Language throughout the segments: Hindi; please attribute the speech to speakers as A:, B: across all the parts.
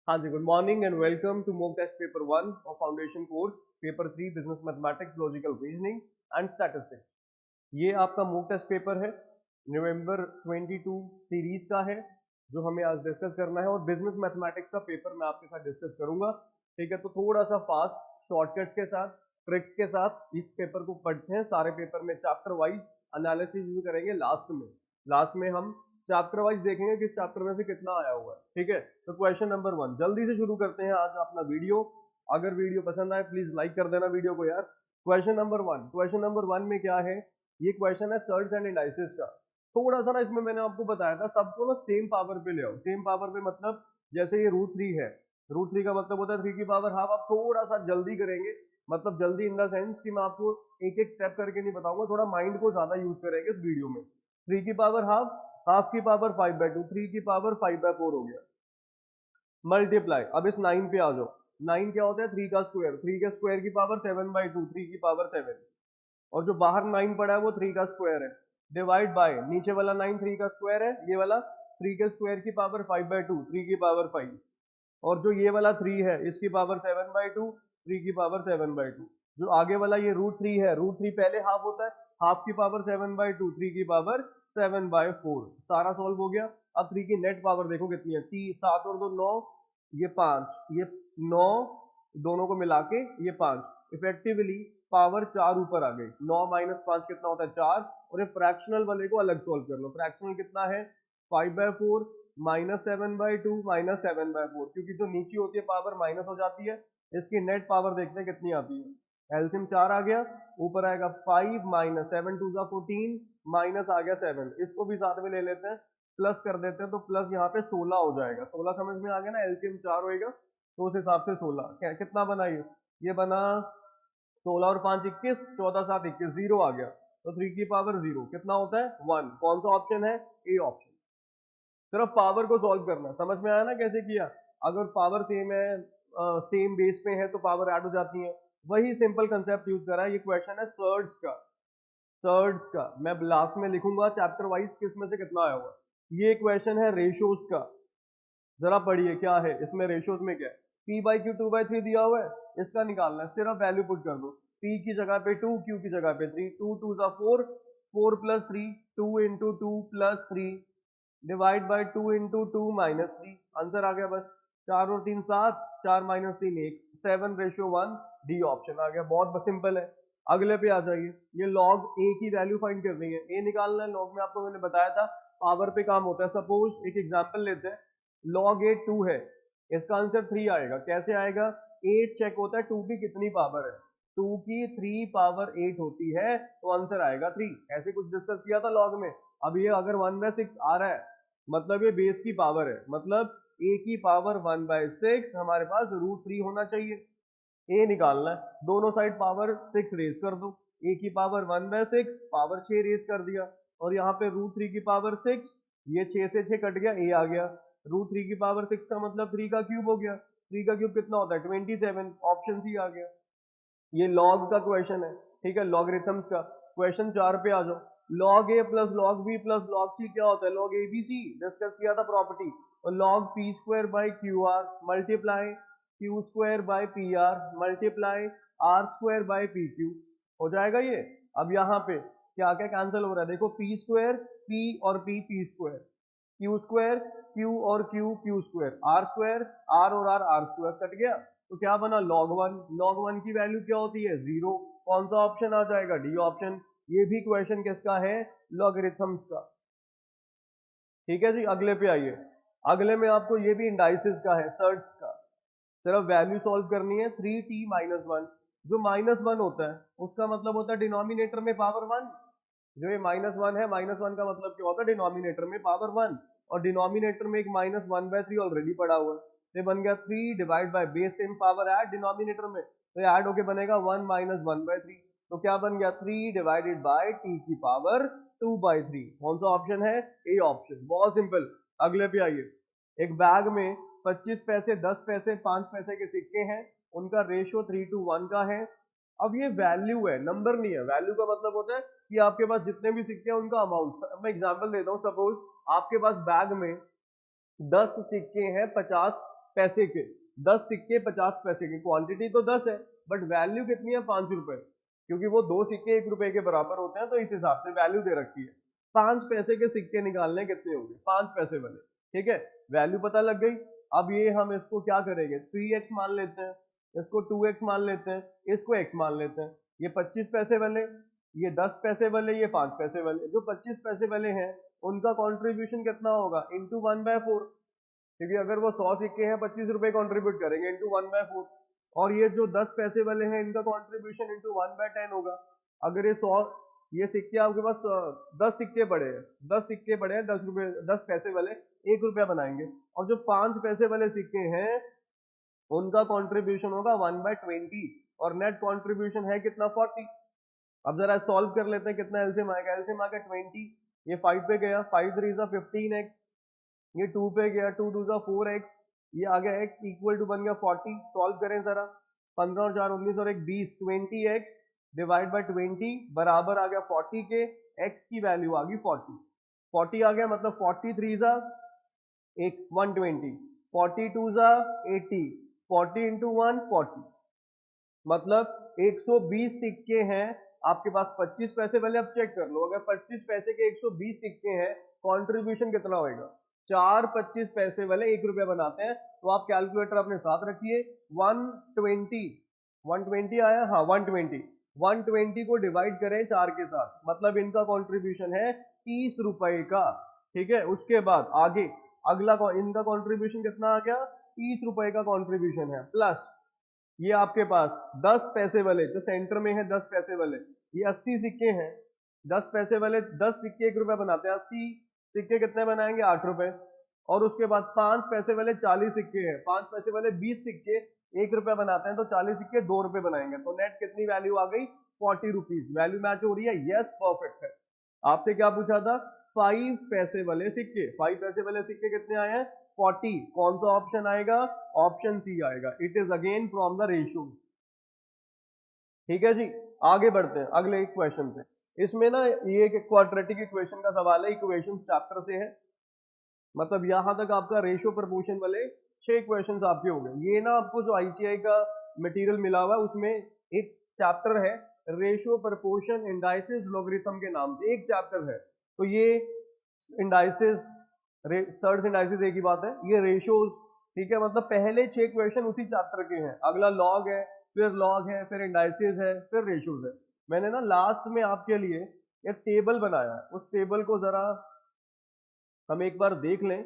A: हाँ जी, good morning and welcome to mock test paper 1 और foundation course paper 3 business mathematics logical reasoning and statistics. ये आपका मॉक टेस्ट पेपर है, नवंबर 22 सीरीज का है, जो हमें आज डिस्कस करना है। और बिजनेस मैथमेटिक्स का पेपर मैं आपके साथ डिस्कस करूंगा। ठीक है, तो थोड़ा सा फास्ट शॉर्टकट के साथ, ट्रिक्स के साथ इस पेपर को पढ़ते हैं। सारे पेपर में चैप्टर वाइज एनालिसिस भी करेंगे। लास्ट में हम चैप्टर वाइज देखेंगे कि चैप्टर में से कितना आया हुआ है। ठीक है, तो क्वेश्चन नंबर 1 जल्दी से शुरू करते हैं आज अपना वीडियो। अगर वीडियो पसंद आए प्लीज लाइक कर देना वीडियो को यार। क्वेश्चन नंबर 1 में क्या है? ये क्वेश्चन है सर्ट्स एंड इंडाइसेस का। थोड़ा सा ना इसमें मैंने आपको बताया था, सबको ना सेम पावर पे ले आओ। सेम पावर पे मतलब जैसे ये √3 है, √3 का मतलब होता है 3 की पावर हाफ। आप थोड़ा सा जल्दी करेंगे, मतलब जल्दी इन द सेंस कि मैं आपको एक एक स्टेप करके नहीं बताऊंगा, थोड़ा माइंड को ज्यादा यूज करेंगे इस वीडियो में। 3 की पावर हाफ, हाफ की पावर 5/2, 3 की पावर 5/4 हो गया। मल्टीप्लाई, अब इस 9 पे आ जाओ। 9 क्या होता है? 3 का स्क्वायर, 3 के स्क्वायर की पावर 7/2, 3 की पावर 7। और जो बाहर 9 पड़ा है वो 3 का स्क्वायर है। डिवाइड बाय नीचे वाला 9 3 का स्क्वायर है, ये वाला 3 के स्क्वायर की पावर 5/2, 3 की पावर 5। और जो ये वाला 3 है इसकी पावर 7/2, 3 की पावर 7/2। जो आगे वाला ये √3 है, √3 पहले हाफ होता है, हाफ की पावर 7/2, 3 की पावर 7/4। सारा सॉल्व हो गया। अब 3 की नेट पावर देखो कितनी है, 3 7 और 2 9, ये 5, ये 9, दोनों को मिला के ये 5। इफेक्टिवली पावर 4 ऊपर आ गई। 9 - 5 कितना होता है? 4। और ये फ्रैक्शनल वाले को अलग सॉल्व कर लो। फ्रैक्शनल कितना है? 5/4 -7/2 -7/4, क्योंकि जो नीचे होती है पावर माइनस हो जाती है। इसकी नेट पावर देखते हैं कितनी आती है। एलसीएम 4 आ गया, ऊपर आएगा 5 - 7 2 14, माइनस आ गया 7। इसको भी साथ में ले लेते हैं, प्लस कर देते हैं, तो प्लस यहाँ पे 16 हो जाएगा। 16 समझ में आ गया ना? एलसीएम 4 होएगा तो उस हिसाब से 16 कितना बना? ये बना 16 और 5 21, 14 7 21, जीरो आ गया। तो 3 की पावर 0 कितना होता है? 1। कौन सा ऑप्शन है? A option. सिर्फ पावर को सॉल्व करना। समझ में आया ना कैसे किया? अगर पावर सेम है, सेम बेस पे है, तो पावर ऐड हो जाती है। वही सिंपल कंसेप्ट यूज करा है। ये क्वेश्चन है सर्ड्स का। सर्ड्स का मैं लास्ट में लिखूंगा चैप्टर वाइज किस में से कितना आया हुआ। ये क्वेश्चन है रेशोज का। जरा पढ़िए क्या है इसमें। रेशोज में क्या है? P/Q 2/3 दिया हुआ है, इसका निकालना है। सिर्फ वैल्यू पुट कर दो। P की जगह पे 2, Q की जगह पे 3। 2 2 4, 4 + 3, 2 × 2 + 3 डिवाइड बाय 2 × 2 -3। आंसर आ गया बस। 4 और 3 7, 4 - 3 1, 7/1। डी ऑप्शन आ गया। बहुत सिंपल है। अगले पे आ जाइए। ये लॉग ए की वैल्यू फाइंड करनी है, ए निकालना है। लॉग में आपको मैंने बताया था पावर पे काम होता है। सपोज एक एग्जांपल लेते हैं, लॉग ए 2 है, इसका आंसर 3 आएगा। कैसे आएगा? 8 चेक होता है 2 की कितनी पावर है। 2 की 3 पावर 8 होती है, तो आंसर आएगा 3। ऐसे कुछ डिस्कस किया था लॉग में। अब ये अगर 1/6 आ रहा है, मतलब ये बेस की पावर है, मतलब a की पावर 1/6 हमारे पास √3 होना चाहिए। a निकालना है, दोनों साइड पावर 6 रेज कर दो। a की पावर 1/6, पावर 6 रेज कर दिया। और यहाँ पे √3 की पावर 6, ये 6 से 6 कट गया, a आ गया। √3 की पावर 6 का मतलब 3 का क्यूब हो गया। 3 का क्यूब कितना होता है? 27। ऑप्शन सी आ गया। ये लॉग का क्वेश्चन है। ठीक है, लॉगरिथम्स का। क्वेश्चन 4 पे आ जाओ। Log A plus log B plus log C क्या होता है? Log A B C discuss किया था प्रॉपर्टी। और log p² / QR multiply q² / PR multiply r² / PQ हो जाएगा ये। अब यहाँ पे क्या क्या कैंसिल हो रहा है देखो, p², p और p² q², q और q² r², r और r कट गया। तो क्या बना? log1। log1 की वैल्यू क्या होती है? 0। कौन सा ऑप्शन आ जाएगा? D option. ये भी क्वेश्चन किसका है? लॉगरिथम्स का। ठीक है जी, अगले पे आइए। अगले में आपको ये भी इंडाइसिस का है, सर्ट्स का। सिर्फ वैल्यू सॉल्व करनी है। 3t - 1, जो -1 होता है उसका मतलब होता है डिनोमिनेटर में पावर 1। जो ये -1 है, -1 का मतलब क्या होता है? डिनोमिनेटर में पावर 1। और डिनोमिनेटर में एक -1/3 ऑलरेडी पड़ा हुआ है। तो ये बन गया 3 divide by base same power add denominator में, तो ये ऐड होके बनेगा 1 - 1/3। तो क्या बन गया? 3 डिवाइडेड बाय t की पावर 2/3। कौन सा ऑप्शन है? A option. बहुत सिंपल। अगले पे आइए। एक बैग में 25 पैसे, 10 पैसे, 5 पैसे के सिक्के हैं। उनका रेशियो 3:1 का है। अब ये वैल्यू है, नंबर नहीं है। वैल्यू का मतलब होता है कि आपके पास जितने भी सिक्के हैं उनका अमाउंट। मैं एग्जांपल देता हूँ। सपोज आपके पास बैग में 10 सिक्के हैं 50 पैसे के, 10 सिक्के 50 पैसे के, क्वांटिटी तो 10 है बट वैल्यू कितनी है 5 रुपए, क्योंकि वो 2 सिक्के 1 रुपए के बराबर होते हैं तो इस हिसाब से वैल्यू दे रखी है। 5 पैसे के सिक्के निकालने कितने होंगे, 5 पैसे वाले, ठीक है, वैल्यू पता लग गई। अब ये हम इसको क्या करेंगे, 3x मान लेते हैं, इसको 2x मान लेते हैं, इसको x मान लेते हैं। ये 25 पैसे वाले, ये 10 पैसे वाले, ये 5 पैसे वाले, जो 25 पैसे वाले हैं उनका कंट्रीब्यूशन कितना होगा, इंटू 1/4, क्योंकि अगर वो 100 सिक्के हैं 25 रुपए कंट्रीब्यूट करेंगे इंटू 1/4, और ये जो 10 पैसे वाले हैं इनका कंट्रीब्यूशन इंटू 1/10 होगा। अगर ये 100, ये सिक्के आपके पास 10 सिक्के पड़े हैं, 10 सिक्के पड़े हैं 10 रुपए, 10 पैसे वाले 1 रुपया बनाएंगे, और जो 5 पैसे वाले सिक्के हैं उनका कंट्रीब्यूशन होगा 1/20, और नेट कंट्रीब्यूशन है कितना, 40। अब जरा सॉल्व कर लेते हैं, कितना एलसीएम आएगा, एलसीएम आ गया 20, ये 5 पे गया, 5 3 जा 15x, ये 2 पे गया, 2 2 जा 4x, ये आ गया x इक्वल टू बन गया 40। सॉल्व करें जरा, 15 और 4 19 और 1 20, 20x डिवाइड बाय 20 बराबर आ गया 40 के, x की वैल्यू आ गई 40, 40 आ गया, मतलब 43 जा एक 120, 42 जा 80, 40 इंटू 1 40, मतलब 120 सिक्के हैं आपके पास 25 पैसे वाले। अब चेक कर लो, अगर 25 पैसे के 120 सिक्के हैं, कंट्रीब्यूशन कितना होएगा, 4 25 पैसे वाले 1 रुपया बनाते हैं, तो आप कैलकुलेटर अपने साथ रखिए, 120, 120 आया, हाँ 120, 120 को डिवाइड करें 4 के साथ, मतलब इनका कंट्रीब्यूशन है 30 रुपए का, ठीक है। उसके बाद आगे अगला इनका कंट्रीब्यूशन कितना आ गया, 30 रुपए का कंट्रीब्यूशन है, प्लस ये आपके पास 10 पैसे वाले जो सेंटर में है, 10 पैसे वाले, ये 80 सिक्के हैं, 10 पैसे वाले 10 सिक्के 1 रुपया बनाते हैं, 80 सिक्के कितने बनाएंगे, 8 रुपए। और उसके बाद 5 पैसे वाले 40 सिक्के हैं, 5 पैसे वाले 20 सिक्के 1 रुपया बनाते हैं, तो 40 सिक्के 2 रुपए बनाएंगे, तो नेट कितनी वैल्यू आ गई, 40 रुपीज। वैल्यू मैच हो रही है, यस परफेक्ट है। आपसे क्या पूछा था, 5 पैसे वाले सिक्के, 5 पैसे वाले सिक्के कितने आए हैं, 40, कौन सा ऑप्शन आएगा, ऑप्शन सी आएगा, it is again from the ratio. ठीक है जी, आगे बढ़ते हैं अगले एक क्वेश्चन पे। इसमें ना ये एक क्वाड्रेटिक इक्वेशन का सवाल है, इक्वेशन चैप्टर से है, मतलब यहां तक आपका रेशियो प्रपोर्शन वाले 6 क्वेश्चंस आपके हो गए। ये ना आपको जो आईसीआई का मटेरियल मिला हुआ है उसमें एक चैप्टर है रेशियो प्रपोर्शन इंडाइसिस लॉगरिथम के नाम से, एक चैप्टर है। तो ये इंडाइसिस, सर्च इंडाइसिस एक ही बात है, ये रेशियोज, ठीक है, मतलब पहले 6 क्वेश्चन उसी चैप्टर के हैं, अगला लॉग है, फिर इंडाइसिस है, फिर रेशियोज है। मैंने ना लास्ट में आपके लिए एक टेबल बनाया है, उस टेबल को जरा हम एक बार देख लें।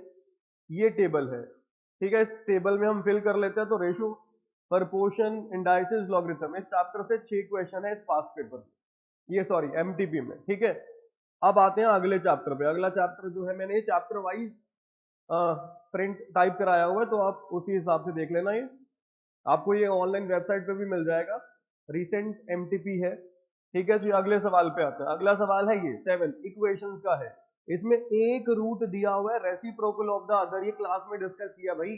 A: ये टेबल है, ठीक है, इस टेबल में हम फिल कर लेते हैं। तो रेशियो प्रपोर्शन इंडाइसिस लॉगरिथम, इस चैप्टर से 6 क्वेश्चन है इस पास्ट पेपर में, ये सॉरी एमटीपी में, ठीक है। अब आते हैं अगले चैप्टर पे। अगला चैप्टर जो है, मैंने ये चैप्टर वाइज प्रिंट टाइप कराया हुआ है, तो आप उसी हिसाब से देख लेना। ये आपको ये ऑनलाइन वेबसाइट पे भी मिल जाएगा, रिसेंट एमटीपी है, ठीक है जी। अगले सवाल पे आते हैं। अगला सवाल है ये 7 इक्वेशंस का है, इसमें एक रूट दिया हुआ है रेसिप्रोकल ऑफ द अदर, ये क्लास में डिस्कस किया भाई।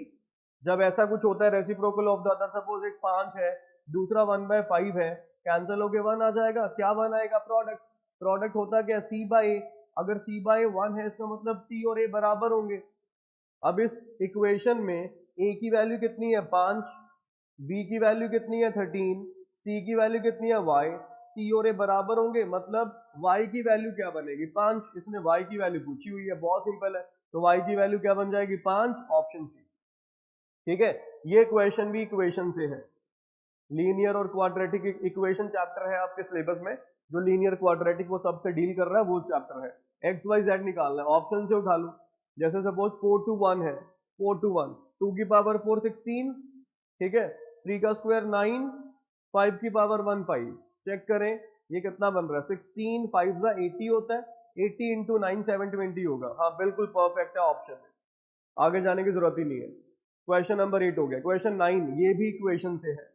A: जब ऐसा कुछ होता है reciprocal of the other, suppose एक 5 है, दूसरा 1/5 है, कैंसिल होके 1 आ जाएगा, क्या 1 आएगा, प्रोडक्ट। प्रोडक्ट होता क्या, सी बाई ए, अगर सी बाई 1 है इसका मतलब सी और ए बराबर होंगे। अब इस इक्वेशन में ए की वैल्यू कितनी है, 5, बी की वैल्यू कितनी है, 13, सी की वैल्यू कितनी है, वाई, सी और ए बराबर होंगे, मतलब y की वैल्यू क्या बनेगी, 5। इसने y की वैल्यू पूछी हुई है, बहुत सिंपल है, तो y की वैल्यू क्या बन जाएगी, 5, ऑप्शन सी, ठीक है। ये क्वेश्चन भी इक्वेशन से है, लीनियर और क्वाड्रेटिक इक्वेशन चैप्टर है आपके सिलेबस में, जो लीनियर क्वाड्रेटिक वो सबसे डील कर रहा है, वो चैप्टर है। एक्स वाई जेड निकालना है, ऑप्शन से उठा लो। जैसे सपोज 4 to 1 है, 4 to 1, 2 की पावर 4 16, ठीक है, 3 का स्क्वायर 9, 5 की पावर 1 5। चेक करें ये कितना बन रहा है, 16, 5 का 80 होता है, 80 इंटू 9 720 होगा। हाँ बिल्कुल परफेक्ट है, ऑप्शन है, आगे जाने की जरूरत ही नहीं है। क्वेश्चन नंबर 8 हो गया। क्वेश्चन 9 ये भी इक्वेशन से है,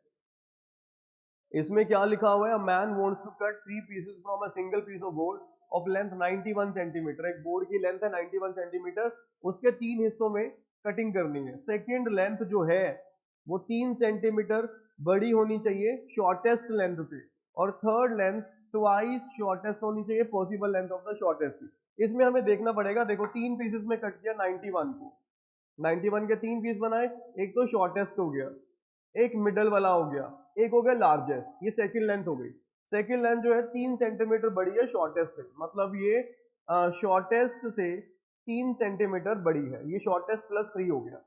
A: इसमें क्या लिखा हुआ है, man wants to cut 3 pieces from a single piece of board of length 91 centimetre. एक बोर्ड की लेंथ है 91 सेंटीमीटर, उसके 3 हिस्सों में कटिंग करनी है। सेकंड लेंथ जो है वो 3 सेंटीमीटर बड़ी होनी चाहिए शॉर्टेस्ट लेंथ से, और थर्ड लेंथ ट्वाइस शॉर्टेस्ट होनी चाहिए possible length of the shortest. इसमें हमें देखना पड़ेगा, देखो 3 पीसेस में कट किया 91 को, 91 के 3 पीस बनाए, एक तो शॉर्टेस्ट हो गया, एक मिडल वाला हो गया, एक हो गया लार्जेस्ट, ये सेकंड लेंथ हो गई। सेकंड लेंथ जो है 3 सेंटीमीटर बड़ी है शॉर्टेस्ट से, मतलब ये शॉर्टेस्ट से 3 सेंटीमीटर बड़ी है, ये शॉर्टेस्ट प्लस 3 हो गया।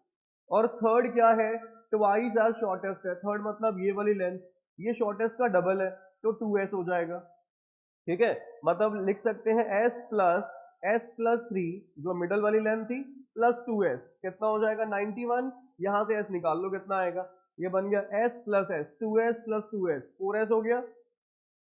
A: और थर्ड क्या है, ट्वाइस एज शॉर्टेस्ट है, थर्ड मतलब ये वाली लेंथ, ये शॉर्टेस्ट का डबल है तो 2s हो जाएगा। ठीक है, मतलब लिख सकते हैं s+3 जो मिडल वाली लेंथ थी प्लस 2s, कितना हो जाएगा 91, यहां से s निकाल लो कितना आएगा, ये बन गया s plus S, 2s plus 2s, 4s हो गया,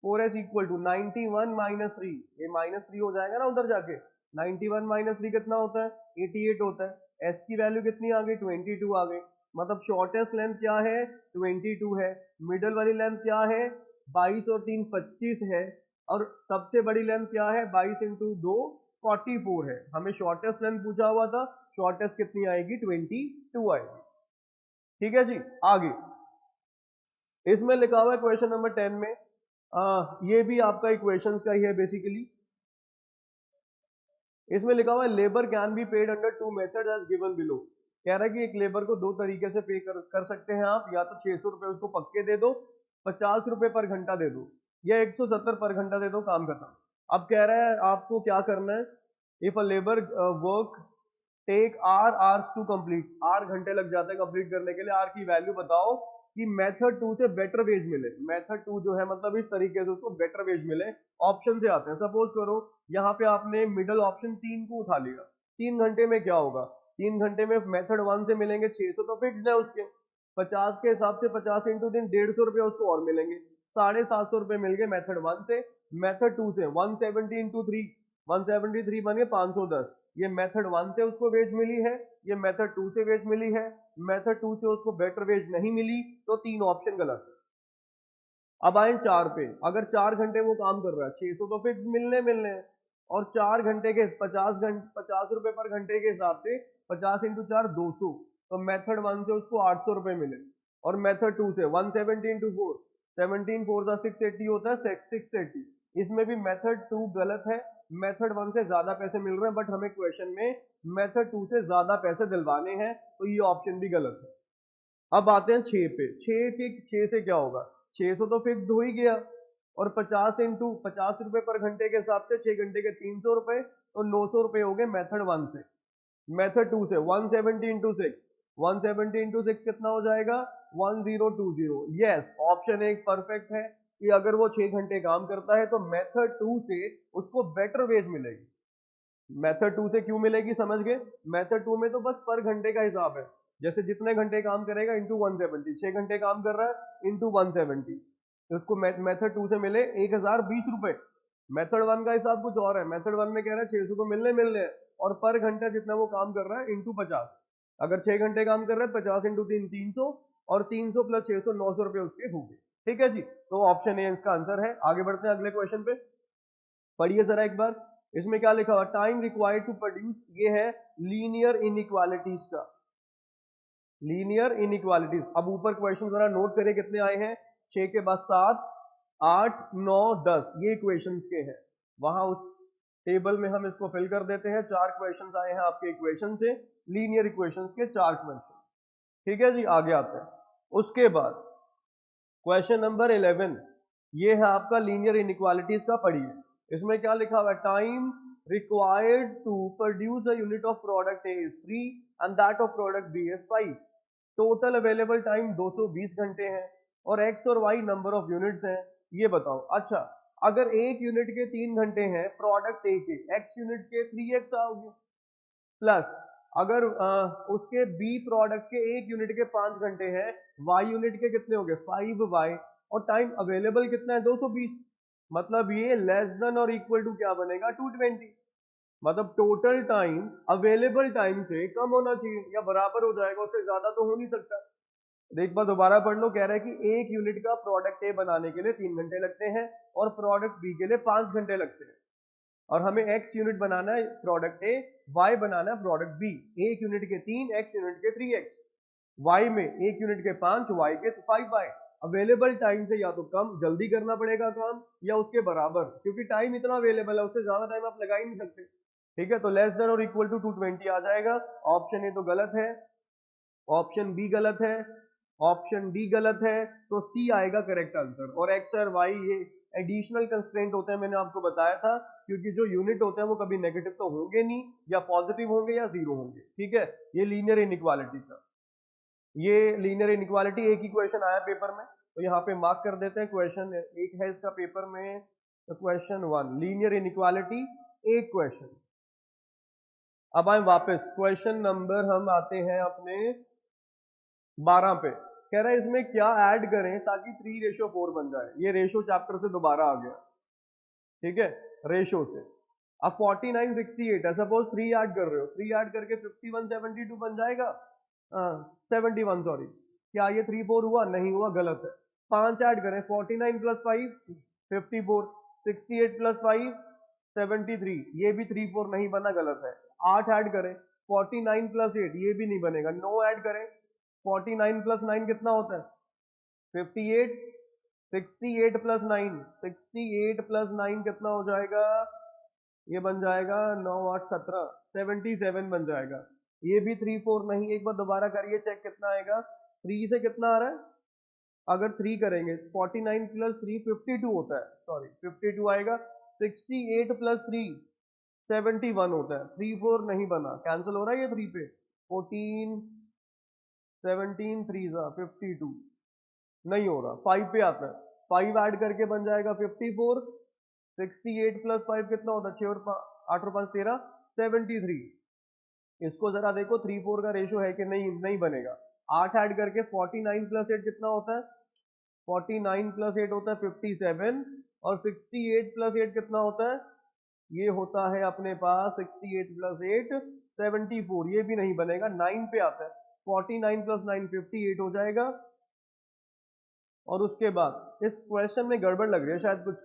A: 4s इक्वल टू 91 माइनस 3, ये माइनस 3 हो जाएगा ना उधर जाके, 91 माइनस 3 कितना होता है 88 होता है, s की वैल्यू कितनी आ गई 22 आ गई, मतलब शॉर्टेस्ट लेंथ क्या है 22 है, मिडल वाली लेंथ क्या है 22 और 3 25 है, और सबसे बड़ी लेंथ क्या है 22 इंटू 2 44 है। हमें शॉर्टेस्ट लेंथ पूछा हुआ था, शॉर्टेस्ट कितनी आएगी 22 आएगी। ठीक है जी, आगे इसमें लिखा हुआ है क्वेश्चन नंबर 10 में, ये भी आपका इक्वेशंस का ही है बेसिकली। इसमें लिखा हुआ है labour can be paid under 2 method as given below. कह रहा है कि एक लेबर को दो तरीके से पे कर सकते हैं आप, या तो 600 रुपए उसको पक्के दे दो, 50 रुपए पर घंटा दे दो, या 170 पर घंटा दे दो, काम खत्म। अब कह रहा है आपको क्या करना है, if a labour work take R hours to complete, R घंटे लग जाते हैं कंप्लीट करने के लिए, आर की वैल्यू बताओ कि मेथड 2 से बेटर वेज मिले, मेथड 2 जो है मतलब इस तरीके से उसको बेटर वेज मिले। ऑप्शन से आते हैं, सपोज करो यहाँ पे आपने मिडल ऑप्शन 3 को उठा लिया, 3 घंटे में क्या होगा, 3 घंटे में मेथड 1 से मिलेंगे 600 तो फिक्स है उसके, 50 के हिसाब से 50 इंटू दिन 150 रुपए उसको और मिलेंगे, 750 रुपए मिल गए मेथड 1 से। मेथड 2 से 170 इंटू 3, 173 बन गए 510, ये मेथड 1 से उसको वेज मिली है, ये मेथड 2 से वेज मिली है, मेथड 2 से उसको बेटर वेज नहीं मिली, तो 3 ऑप्शन गलत है। अब आए 4 पे, अगर 4 घंटे वो काम कर रहा है 600 तो फिक्स मिलने हैं, और 4 घंटे के 50 रुपए पर घंटे के हिसाब से 50 इंटू 4 200, तो मेथड 1 से उसको 800 रुपए मिले, और मेथड 2 से 170 इंटू 4, 17 4 680 होता है 680, इसमें भी मेथड 2 गलत है, मेथड 1 से ज्यादा पैसे मिल रहे हैं, बट हमें क्वेश्चन में मेथड 2 से ज्यादा पैसे दिलवाने हैं, तो ये ऑप्शन भी गलत है। अब आते हैं 6 पे, 6 से क्या होगा, 600 तो फिक्स हो ही गया, और 50 इंटू 50 रुपए पर घंटे के हिसाब से 6 घंटे के 300 रुपए, तो 900 रुपए हो गए मेथड 1 से। मेथड 2 से 170 इंटू 6, 170 इंटू 6 कितना हो जाएगा 1020। यस, ऑप्शन एक परफेक्ट है कि अगर वो 6 घंटे काम करता है तो मेथड 2 से उसको बेटर वेज मिलेगी। मेथड 2 से क्यों मिलेगी समझ गए, मेथड 2 में तो बस पर घंटे का हिसाब है, जैसे जितने घंटे काम करेगा इंटू 170, 6 घंटे काम कर रहा है इंटू 170, तो उसको मेथड 2 से मिले 1020 रुपए। मेथड 1 का हिसाब कुछ और है, मेथड 1 में कह रहा है 600 तो मिलने हैं, और पर घंटा जितना वो काम कर रहा है इंटू 50, अगर 6 घंटे काम कर रहा है 50 इंटू 3 300, और 300 प्लस 600 900 रुपए उसके हो गए। ठीक है जी, तो ऑप्शन ए इसका आंसर है। आगे बढ़ते हैं अगले क्वेश्चन पे, पढ़िए जरा एक बार, इसमें क्या लिखा हुआ, टाइम रिक्वायर्ड टू प्रोड्यूस, ये है लीनियर इनइक्वालिटीज का, लीनियर इनइक्वालिटीज। अब ऊपर क्वेश्चन जरा नोट करें कितने आए हैं, 6 के बाद 7 8 9 10, ये इक्वेशंस के हैं, वहां उस टेबल में हम इसको फिल कर देते हैं। 4 क्वेश्चंस आए हैं आपके इक्वेशन से, लीनियर इक्वेशंस के 4 क्वेश्चन। ठीक है जी, आगे आते हैं। उसके बाद क्वेश्चन नंबर 11, ये है आपका लीनियर इनइक्वालिटीज का, पढ़िए इसमें क्या लिखा हुआ है, time required to produce a unit of product A is 3 and that of product B is 5, total available time 220 घंटे है, और एक्स और वाई नंबर ऑफ यूनिट्स हैं, ये बताओ। अच्छा, अगर एक यूनिट के 3 घंटे हैं प्रोडक्ट ए के, एक्स यूनिट के 3x आओगे, प्लस अगर उसके बी प्रोडक्ट के एक यूनिट के 5 घंटे हैं, वाई यूनिट के कितने हो गए 5y, और टाइम अवेलेबल कितना है 220, मतलब ये लेस देन और इक्वल टू क्या बनेगा 220, मतलब टोटल टाइम अवेलेबल टाइम से कम होना चाहिए या बराबर हो जाएगा, उससे ज्यादा तो हो नहीं सकता। एक बार दोबारा पढ़ लो, कह रहा है कि एक यूनिट का प्रोडक्ट ए बनाने के लिए 3 घंटे लगते हैं, और प्रोडक्ट बी के लिए 5 घंटे लगते हैं, और हमें एक्स यूनिट बनाना है प्रोडक्ट ए, वाई बनाना है प्रोडक्ट बी, एक यूनिट के 3, एक्स यूनिट के 3x, वाई में एक यूनिट के 5, वाई के 5y। अवेलेबल टाइम से या तो कम जल्दी करना पड़ेगा काम, या उसके बराबर, क्योंकि टाइम इतना अवेलेबल है उससे ज्यादा टाइम आप लगा ही नहीं सकते। ठीक है, तो लेस देन और इक्वल टू 220 आ जाएगा। ऑप्शन ए तो गलत है, ऑप्शन बी गलत है, ऑप्शन डी गलत है, तो सी आएगा करेक्ट आंसर। और एक्स और वाई ये एडिशनल कंस्ट्रेंट होते हैं, मैंने आपको बताया था, क्योंकि जो यूनिट होते हैं वो कभी नेगेटिव तो होंगे नहीं, या पॉजिटिव होंगे या जीरो होंगे। ठीक है, ये लीनियर इनइक्वालिटी का, ये लीनियर इनइक्वालिटी एक ही क्वेश्चन आया पेपर में, तो यहाँ पे मार्क कर देते हैं। क्वेश्चन एक है इसका पेपर में, तो क्वेश्चन 1 लीनियर इनइक्वालिटी, एक क्वेश्चन। अब आए वापस क्वेश्चन नंबर, हम आते हैं अपने 12 पे। कह रहा है इसमें क्या ऐड करें ताकि 3:4 बन जाए। ये रेशो चैप्टर से दोबारा आ गया, ठीक है, रेशो से। अब 49 68 है, सपोज 3 ऐड कर रहे हो, 3 ऐड करके 51 72 बन जाएगा, 71 सॉरी। क्या ये 3 4 हुआ? नहीं हुआ, गलत है। 5 ऐड करें, 49 प्लस 5 54, 68 प्लस 5 73, ये भी 3 4 नहीं बना, गलत है। 8 ऐड करें, 49 प्लस 8, ये भी नहीं बनेगा। 9 ऐड करें, 49 प्लस 9 कितना होता है? 58, 68 प्लस 9, 68 प्लस 9 कितना हो जाएगा? ये बन जाएगा 9 8 17, 77 बन जाएगा। ये भी 3 4 नहीं, एक बार दोबारा करिए चेक कितना आएगा। 3 से कितना आ रहा है? अगर 3 करेंगे 49 प्लस 3 52 होता है, सॉरी 52 आएगा। 68 प्लस 3 71 होता है। 3 4 नहीं बना, कैंसिल हो रहा है ये 3 पे। 14 17 3 52 नहीं हो रहा, 5 पे आता है। 5 ऐड करके बन जाएगा 54। 68 प्लस 5 कितना होता है? 6 और 8 और 5 13, 73। इसको जरा देखो 3 4 का रेशो है कि नहीं, नहीं बनेगा। 8 ऐड करके 49 प्लस 8 कितना होता है? 49 प्लस 8 होता है 57, और 68 प्लस 8 कितना होता है? ये होता है अपने पास 68 प्लस 8 74, ये भी नहीं बनेगा। 9 पे आता है, 49 प्लस 9 58 हो जाएगा। और उसके बाद इस क्वेश्चन में गड़बड़ लग रही है शायद कुछ,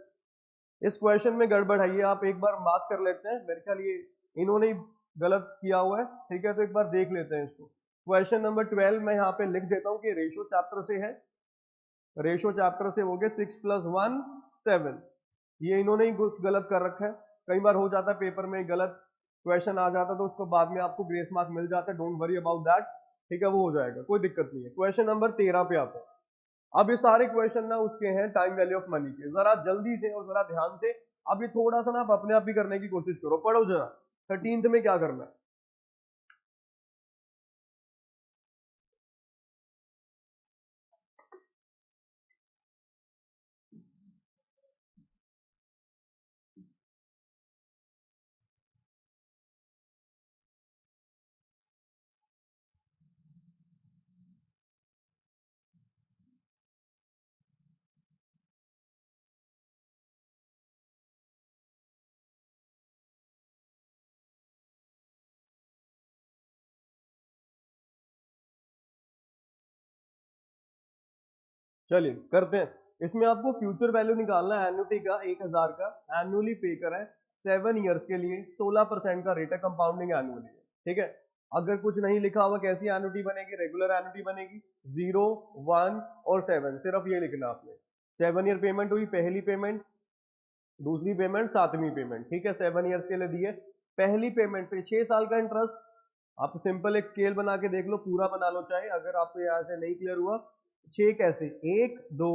A: इस क्वेश्चन में गड़बड़ है, ये आप एक बार मार्क कर लेते हैं। मेरे ख्याल ये इन्होंने ही गलत किया हुआ है, ठीक है, तो एक बार देख लेते हैं इसको। क्वेश्चन नंबर 12 मैं यहाँ पे लिख देता हूँ कि रेशो चैप्टर से है, रेशो चैप्टर से हो गए 6 प्लस 1 7। ये इन्होंने ही कुछ गलत कर रखा है, कई बार हो जाता है पेपर में गलत क्वेश्चन आ जाता है, तो उसको बाद में आपको ग्रेस मार्क मिल जाता है, डोंट वरी अबाउट दैट, ठीक है, वो हो जाएगा, कोई दिक्कत नहीं है। क्वेश्चन नंबर 13 पे आते हैं। अब ये सारे क्वेश्चन ना उसके हैं टाइम वैल्यू ऑफ मनी के, जरा जल्दी से और जरा ध्यान से। अब ये थोड़ा सा ना आप अपने आप ही करने की कोशिश करो, पढ़ो जरा 13th में क्या करना है। चलिए करते हैं। इसमें आपको फ्यूचर वैल्यू निकालना है एन्युटी का, 1000 का एनुअली पे करा है 7 ईयर्स के लिए, 16% का रेट है, कंपाउंडिंग एनुअली है, ठीक है। अगर कुछ नहीं लिखा हुआ कैसी एन्युटी बनेगी? रेगुलर एन्युटी बनेगी, 0 1 और 7, सिर्फ ये लिखना आपने। 7 ईयर पेमेंट हुई, पहली पेमेंट, दूसरी पेमेंट, सातवीं पेमेंट, ठीक है, 7 ईयर्स के लिए दिए। पहली पेमेंट पे 6 साल का इंटरेस्ट। आप सिंपल एक स्केल बना के देख लो, पूरा बना लो चाहे, अगर आपको यहाँ से नहीं क्लियर हुआ। 6 कैसे? 1 2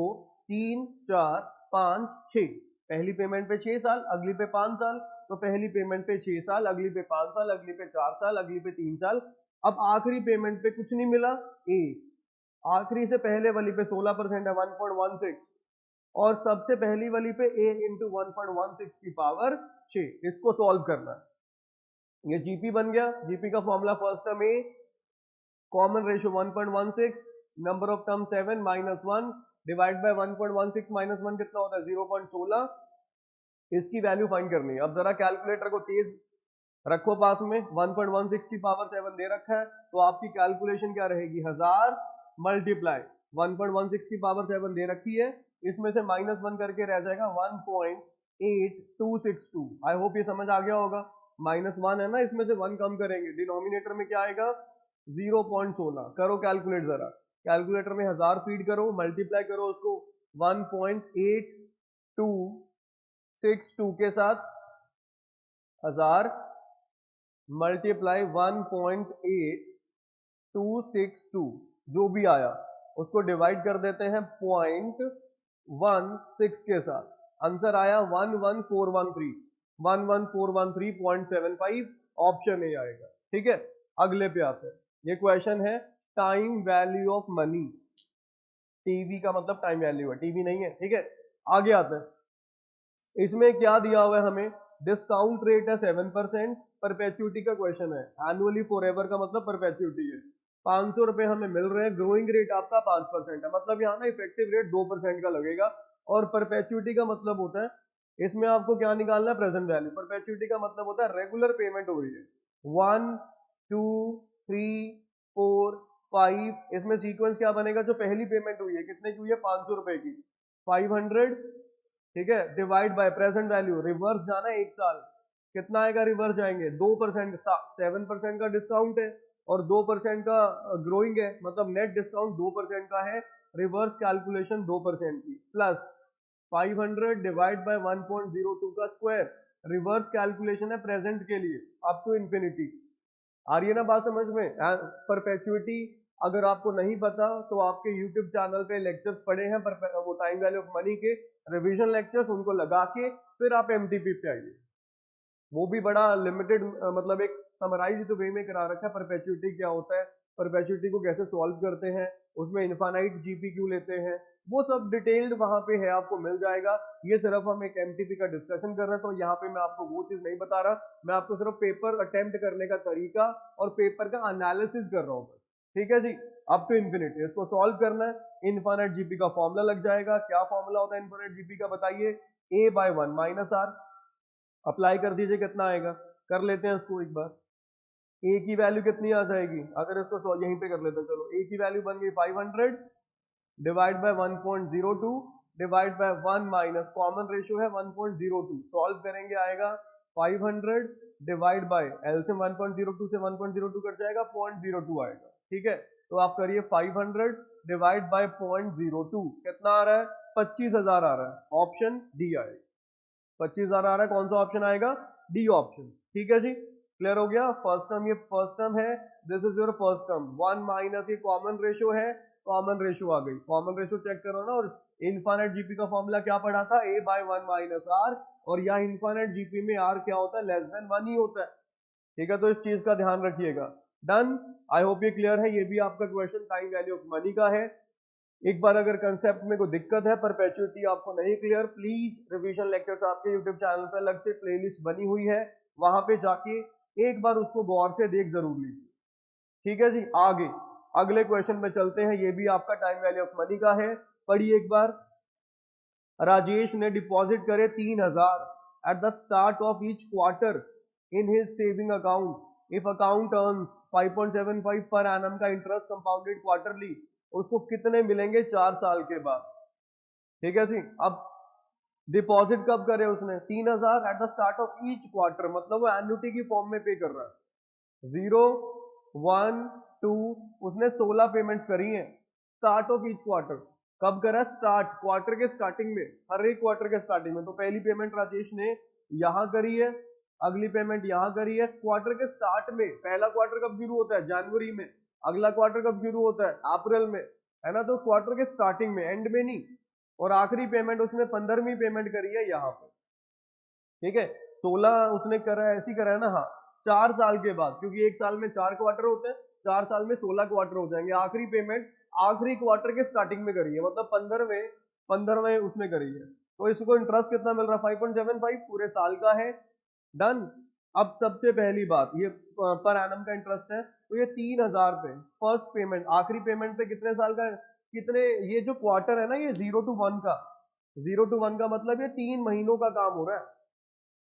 A: 3 4 5 6। पहली पेमेंट पे 6 साल, अगली पे 5 साल, तो पहली पेमेंट पे 6 साल, अगली पे 5 साल, अगली पे 4 साल, अगली पे 3 साल। अब आखिरी पेमेंट पे कुछ नहीं मिला, ए, आखिरी से पहले वाली पे 16% है, 1.16, और सबसे पहली वाली पे a इंटू 1.16 की पावर 6। इसको सॉल्व करना है। ये जीपी बन गया, जीपी का formula first term a, common ratio 1.16, number of term 7 minus 1 divide bye 1.16 minus 1 कितना होता है? 0.16। इसकी वैल्यू फाइंड करनी है। अब जरा कैलकुलेटर को तेज रखो पास में, 1.16 की पावर 7 दे रखा है, तो आपकी कैलकुलेशन क्या रहेगी? 1000 मल्टीप्लाई 1.16 की पावर 7 दे रखी है, इसमें से माइनस 1 करके रह जाएगा 1.8262। आई होप ये समझ आ गया होगा। माइनस 1 है ना, इसमें से 1 कम करेंगे, डिनोमिनेटर में क्या आएगा? 0.16। करो कैलकुलेट जरा, कैलकुलेटर में 1000 फीड करो, मल्टीप्लाई करो उसको 1.8262 के साथ, 1000 मल्टीप्लाई 1.8262 जो भी आया उसको डिवाइड कर देते हैं 0.16 के साथ। आंसर आया 11413, 11413.75, ऑप्शन ए आएगा। ठीक है, अगले पे आते हैं। ये क्वेश्चन है time value of money. TV का मतलब टाइम वैल्यू है, टीवी नहीं है। ठीक है, आगे आते हैं। इसमें क्या दिया हुआ है हमें? डिस्काउंट रेट है 7%, परपेचुइटी का क्वेश्चन है। एनुअली फॉरएवर का मतलब परपेचुइटी है। 500 रुपए हमें मिल रहे हैं, ग्रोइंग रेट आपका 5% है, मतलब यहाँ ना इफेक्टिव रेट 2% का लगेगा। और परपेचुइटी का मतलब होता है, इसमें आपको क्या निकालना है? Present value. परपेचुइटी का मतलब होता है रेगुलर पेमेंट हो रही है, 1 2 3 4 5। इसमें सीक्वेंस क्या बनेगा? जो पहली पेमेंट हुई है कितने की हुई है? 500 रुपए की, 500, ठीक है, divide by present value. Reverse जाना है 1 साल, कितना आएगा? रिवर्स जाएंगे 2%, 7% का डिस्काउंट है और 2% का ग्रोइंग है, मतलब नेट डिस्काउंट 2% का है। रिवर्स कैलकुलेशन 2% की, प्लस 500 डिवाइड बाय 1.02 का स्क्वायर। रिवर्स कैलकुलेशन है प्रेजेंट के लिए अप टू इंफिनिटी। आ रही है ना बात समझ में? परपेचुइटी अगर आपको नहीं पता तो आपके यूट्यूब चैनल पे लेक्चर्स पड़े हैं, पर वो टाइम वैल्यू ऑफ मनी के रिवीजन लेक्चर्स, उनको लगा के फिर आप एमटीपी पे आइए। वो भी बड़ा लिमिटेड, मतलब एक समराइज्ड वे में करा रखा है परपेचुइटी क्या होता है, परपेचुइटी को कैसे सॉल्व करते हैं, उसमें इनफाइनाइट जीपी क्यों लेते हैं, वो सब डिटेल्ड वहां पे है, आपको मिल जाएगा। ये सिर्फ हम एक एमटीपी का डिस्कशन कर रहे हैं, तो यहाँ पे मैं आपको वो चीज नहीं बता रहा, मैं आपको सिर्फ पेपर अटेम्प्ट करने का तरीका और पेपर का एनालिसिस कर रहा हूँ बस। ठीक है जी, अप टू इन्फिनिटी इसको सॉल्व करना है। इनफाइनाइट जीपी का फॉर्मूला लग जाएगा। क्या फॉर्मूला होता है इनफाइनाइट जीपी का? बताइए। ए बाय 1 माइनस आर। अप्लाई कर दीजिए, कितना आएगा? कर लेते हैं इसको एक बार। ए की वैल्यू कितनी आ जाएगी? अगर इसको यहीं पे कर लेते हैं, चलो। ए की वैल्यू बन गई 500 divide by 1.02 divide by 1 minus common ratio है 1.02, सॉल्व करेंगे आएगा 500 डिवाइड बाय एलसीएम 1.02 से 1.02 कट जाएगा, 0.02 आएगा। ठीक है, तो आप करिए 500 डिवाइड बाय 0.02, कितना आ रहा है? 25,000 आ रहा है। ऑप्शन डी आएगा। 25,000 आ रहा है, कौन सा ऑप्शन आएगा? D option. ठीक है जी, क्लियर हो गया। फर्स्ट टर्म, ये फर्स्ट टर्म है, this is your first term. 1 minus ये कॉमन रेशियो है, कॉमन रेशियो आ गई। कॉमन रेशियो चेक करो ना। और इनफाइनाइट जीपी का फॉर्मूला क्या पढ़ा था? ए बाय 1 माइनस आर। और यहाँ इनफाइनाइट जीपी में आर क्या होता है? लेस देन 1 ही होता है। ठीक है, तो इस चीज का ध्यान रखिएगा। डन, आई होप ये क्लियर है। ये भी आपका question time value of money का है। एक बार अगर कंसेप्ट में कोई दिक्कत है, परपेचुइटी आपको नहीं क्लियर, प्लीज रिवीजन लेक्चर्स आपके यूट्यूब चैनल पर अलग से प्लेलिस्ट बनी हुई है, वहां पे जाके एक बार उसको गौर से देख जरूर लीजिए। ठीक है जी, आगे अगले क्वेश्चन में चलते हैं। ये भी आपका टाइम वैल्यू ऑफ मनी का है, पढ़िए एक बार। राजेश ने डिपॉजिट करे 3,000 at the start of each quarter in his saving account. If account earn 5.75 per annum का इंटरेस्ट कंपाउंडेड क्वार्टरली, उसको कितने मिलेंगे 4 साल के बाद? ठीक है जी, अब डिपॉजिट कब करे उसने? 3,000 at the start of each quarter, मतलब वो एन्युटी की फॉर्म में पे कर रहा है। 0 1 2, उसने 16 पेमेंट्स करी हैं स्टार्ट ऑफ ईच क्वार्टर। कब करा? स्टार्ट, क्वार्टर के स्टार्टिंग में, हर एक क्वार्टर के स्टार्टिंग में। तो पहली पेमेंट राजेश ने यहां करी है, अगली पेमेंट यहां करी है, क्वार्टर के स्टार्ट में। पहला क्वार्टर कब शुरू होता है? जनवरी में। अगला क्वार्टर कब शुरू होता है? अप्रैल में, है ना? तो क्वार्टर के स्टार्टिंग में, एंड में नहीं। और आखिरी पेमेंट उसने 15वीं पेमेंट करी है यहाँ पे। ठीक है, 16 उसने करा है, ऐसी करा है ना? हाँ, 4 साल के बाद, क्योंकि एक साल में 4 क्वार्टर होते हैं, 4 साल में 16 क्वार्टर हो जाएंगे। आखिरी पेमेंट आखिरी क्वार्टर के स्टार्टिंग में करी है, मतलब 15वें उसने करी है। तो इसको इंटरेस्ट कितना मिल रहा है? 5.75, पूरे साल का है। डन। अब सबसे पहली बात, ये पर एनम का इंटरेस्ट है, तो ये 3,000 पे फर्स्ट पेमेंट, आखिरी पेमेंट पे कितने साल का? कितने, ये जो क्वार्टर है ना, ये 0 to 1 का, 0 to 1 का मतलब ये 3 महीनों का काम हो रहा है,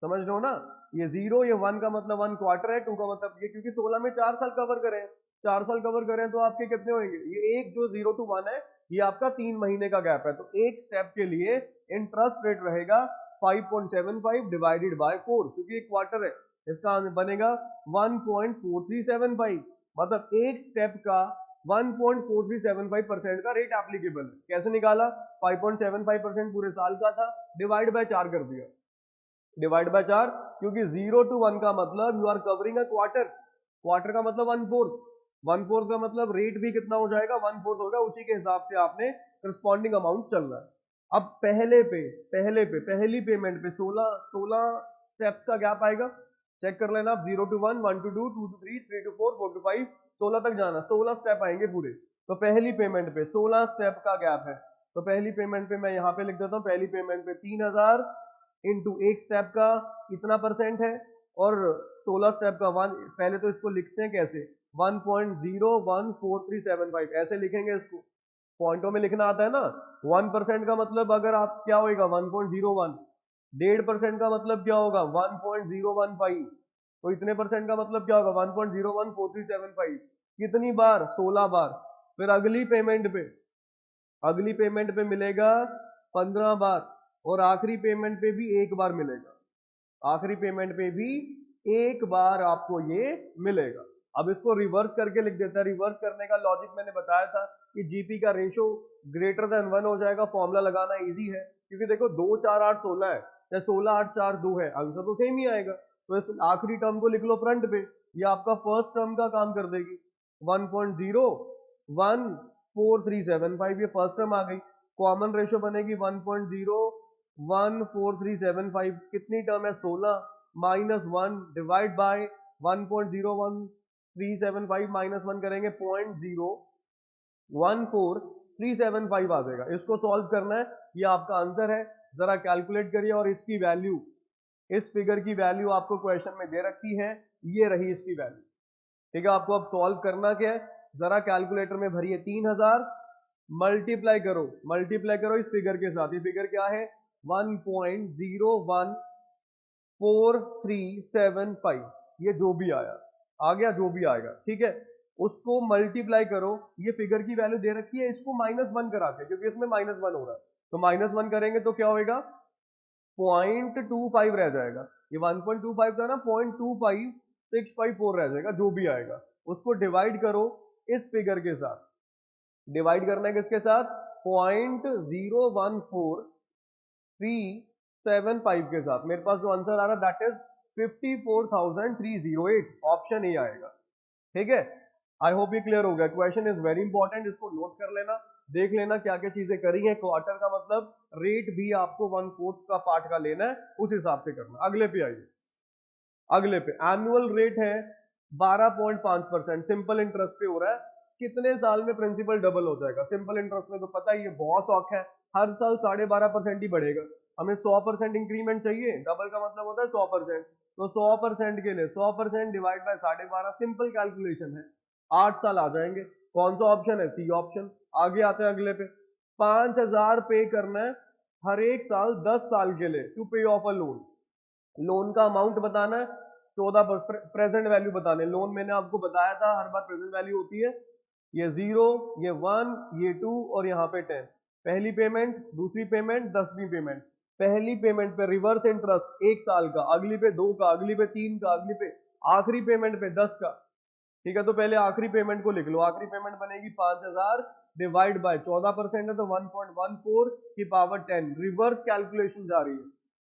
A: समझ लो ना? ये 0, ये 1 का मतलब 1 क्वार्टर है, 2 का मतलब ये, क्योंकि 16 में 4 साल कवर करें, 4 साल कवर करें तो आपके कितने होंगे? ये एक जो 0 to 1 है, ये आपका 3 महीने का गैप है। तो एक स्टेप के लिए इंटरेस्ट रेट रहेगा 5.75 डिवाइडेड बाय 4, क्योंकि एक क्वार्टर है, इसका बनेगा 1.4375। मतलब एक स्टेप का 1.4375% का रेट एप्लीकेबल है। कैसे निकाला? 5.75% पूरे साल का था, डिवाइड बाय 4 कर दिया, डिवाइड बाय 4, क्योंकि 0 to 1 का मतलब you are covering a quarter, quarter का मतलब 1/4, 1/4 का मतलब रेट भी कितना हो जाएगा, 1/4 होगा, उसी के हिसाब से आपने करस्पॉन्डिंग अमाउंट चलना है। अब पहली पेमेंट पे 16 स्टेप्स का गैप आएगा, चेक कर लेना आप, 0 to 1, 1 to 2, 2 to 3, 3 to 4, 4 to 5, 16 तक जाना, 16 स्टेप आएंगे पूरे। तो पहली पेमेंट पे 16 स्टेप का गैप है, तो पहली पेमेंट पे मैं यहाँ पे लिख देता हूँ, पहली पेमेंट पे 3000 इंटू एक स्टेप का कितना परसेंट है, और 16 स्टेप का वन, पहले तो इसको लिखते हैं कैसे, 1.014375 ऐसे लिखेंगे इसको, पॉइंटों में लिखना आता है ना। 1% का मतलब अगर आप क्या होगा 1.01, 1.5% का मतलब क्या होगा 1.015, तो इतने परसेंट का मतलब क्या होगा 1.014375, कितनी बार, 16 बार। फिर अगली पेमेंट पे मिलेगा 15 बार, और आखिरी पेमेंट पे भी एक बार मिलेगा, आखिरी पेमेंट पे भी एक बार आपको ये मिलेगा। अब इसको रिवर्स करके लिख देता है, रिवर्स करने का लॉजिक मैंने बताया था कि जीपी का रेशो ग्रेटर देन 1 हो जाएगा, फॉर्मूला लगाना इजी है, क्योंकि देखो 2 4 8 16 है, चाहे 16 8 4 2 है, आंसर तो सेम ही आएगा। तो इस आखिरी टर्म को लिख लो फ्रंट पे, ये आपका फर्स्ट टर्म का काम कर देगी, 1.01437 ये फर्स्ट टर्म आ गई, कॉमन रेशो बनेगी 1.01437, कितनी टर्म है 16, माइनस 1 डिवाइड बाय 1.01375 माइनस 1 करेंगे 0.014375 आ जाएगा। इसको सॉल्व करना है, ये आपका आंसर है, जरा कैलकुलेट करिए, और इसकी वैल्यू, इस फिगर की वैल्यू आपको क्वेश्चन में दे रखी है, ये रही इसकी वैल्यू। ठीक है, आपको अब सॉल्व करना क्या है, जरा कैलकुलेटर में भरिए 3000, मल्टीप्लाई करो इस फिगर के साथ, ये फिगर क्या है 1.01437, ये जो भी आया आ गया, जो भी आएगा, ठीक है, उसको मल्टीप्लाई करो, ये फिगर की वैल्यू दे रखी है, इसको -1 करा के, क्योंकि इसमें -1 हो रहा है, तो -1 करेंगे तो क्या होएगा 0.25 रह जाएगा, ये 1.25 था ना, 0.25654 रह जाएगा, जो भी आएगा उसको डिवाइड करो इस फिगर के साथ, डिवाइड करना है किसके साथ, 0.01437 के साथ, मेरे पास जो आंसर आ रहा है दैट इज 54,308, ऑप्शन ए आएगा। ठीक है, आई होप ये क्लियर हो गया, क्वेश्चन इज वेरी इंपॉर्टेंट, इसको नोट कर लेना, देख लेना क्या क्या चीजें करी है, क्वार्टर का मतलब रेट भी आपको 1/4 का पार्ट का लेना है, उस हिसाब से करना। अगले पे आइए, अगले पे एनुअल रेट है 12.5%, सिंपल इंटरेस्ट पे हो रहा है, कितने साल में प्रिंसिपल डबल हो जाएगा, सिंपल इंटरेस्ट में तो पता ही है बहुत शौक है, हर साल 12.5% ही बढ़ेगा, हमें 100% इंक्रीमेंट चाहिए, डबल का मतलब होता है 100%, तो 100% के लिए 100% डिवाइड बाय 12.5, सिंपल कैलकुलेशन है, 8 साल आ जाएंगे, कौन सा ऑप्शन है, सी ऑप्शन। आगे आते हैं अगले पे, 5000 पे करना है हर एक साल 10 साल के लिए टू पे ऑफ अ लोन, लोन का अमाउंट बताना है, 14 प्रेजेंट वैल्यू बताने, लोन मैंने आपको बताया था हर बार प्रेजेंट वैल्यू होती है, ये 0, ये 1, ये 2 और यहाँ पे 10, पहली पेमेंट, दूसरी पेमेंट, 10वीं पेमेंट, पहली पेमेंट पे रिवर्स इंटरेस्ट 1 साल का, अगली पे 2 का, अगली पे 3 का, अगली पे आखिरी पेमेंट पे 10 का। ठीक है, तो पहले आखिरी पेमेंट को लिख लो, आखिरी पेमेंट बनेगी 5000 डिवाइड बाय 14% है तो 1.14 की पावर 10, रिवर्स कैलकुलेशन जा रही है,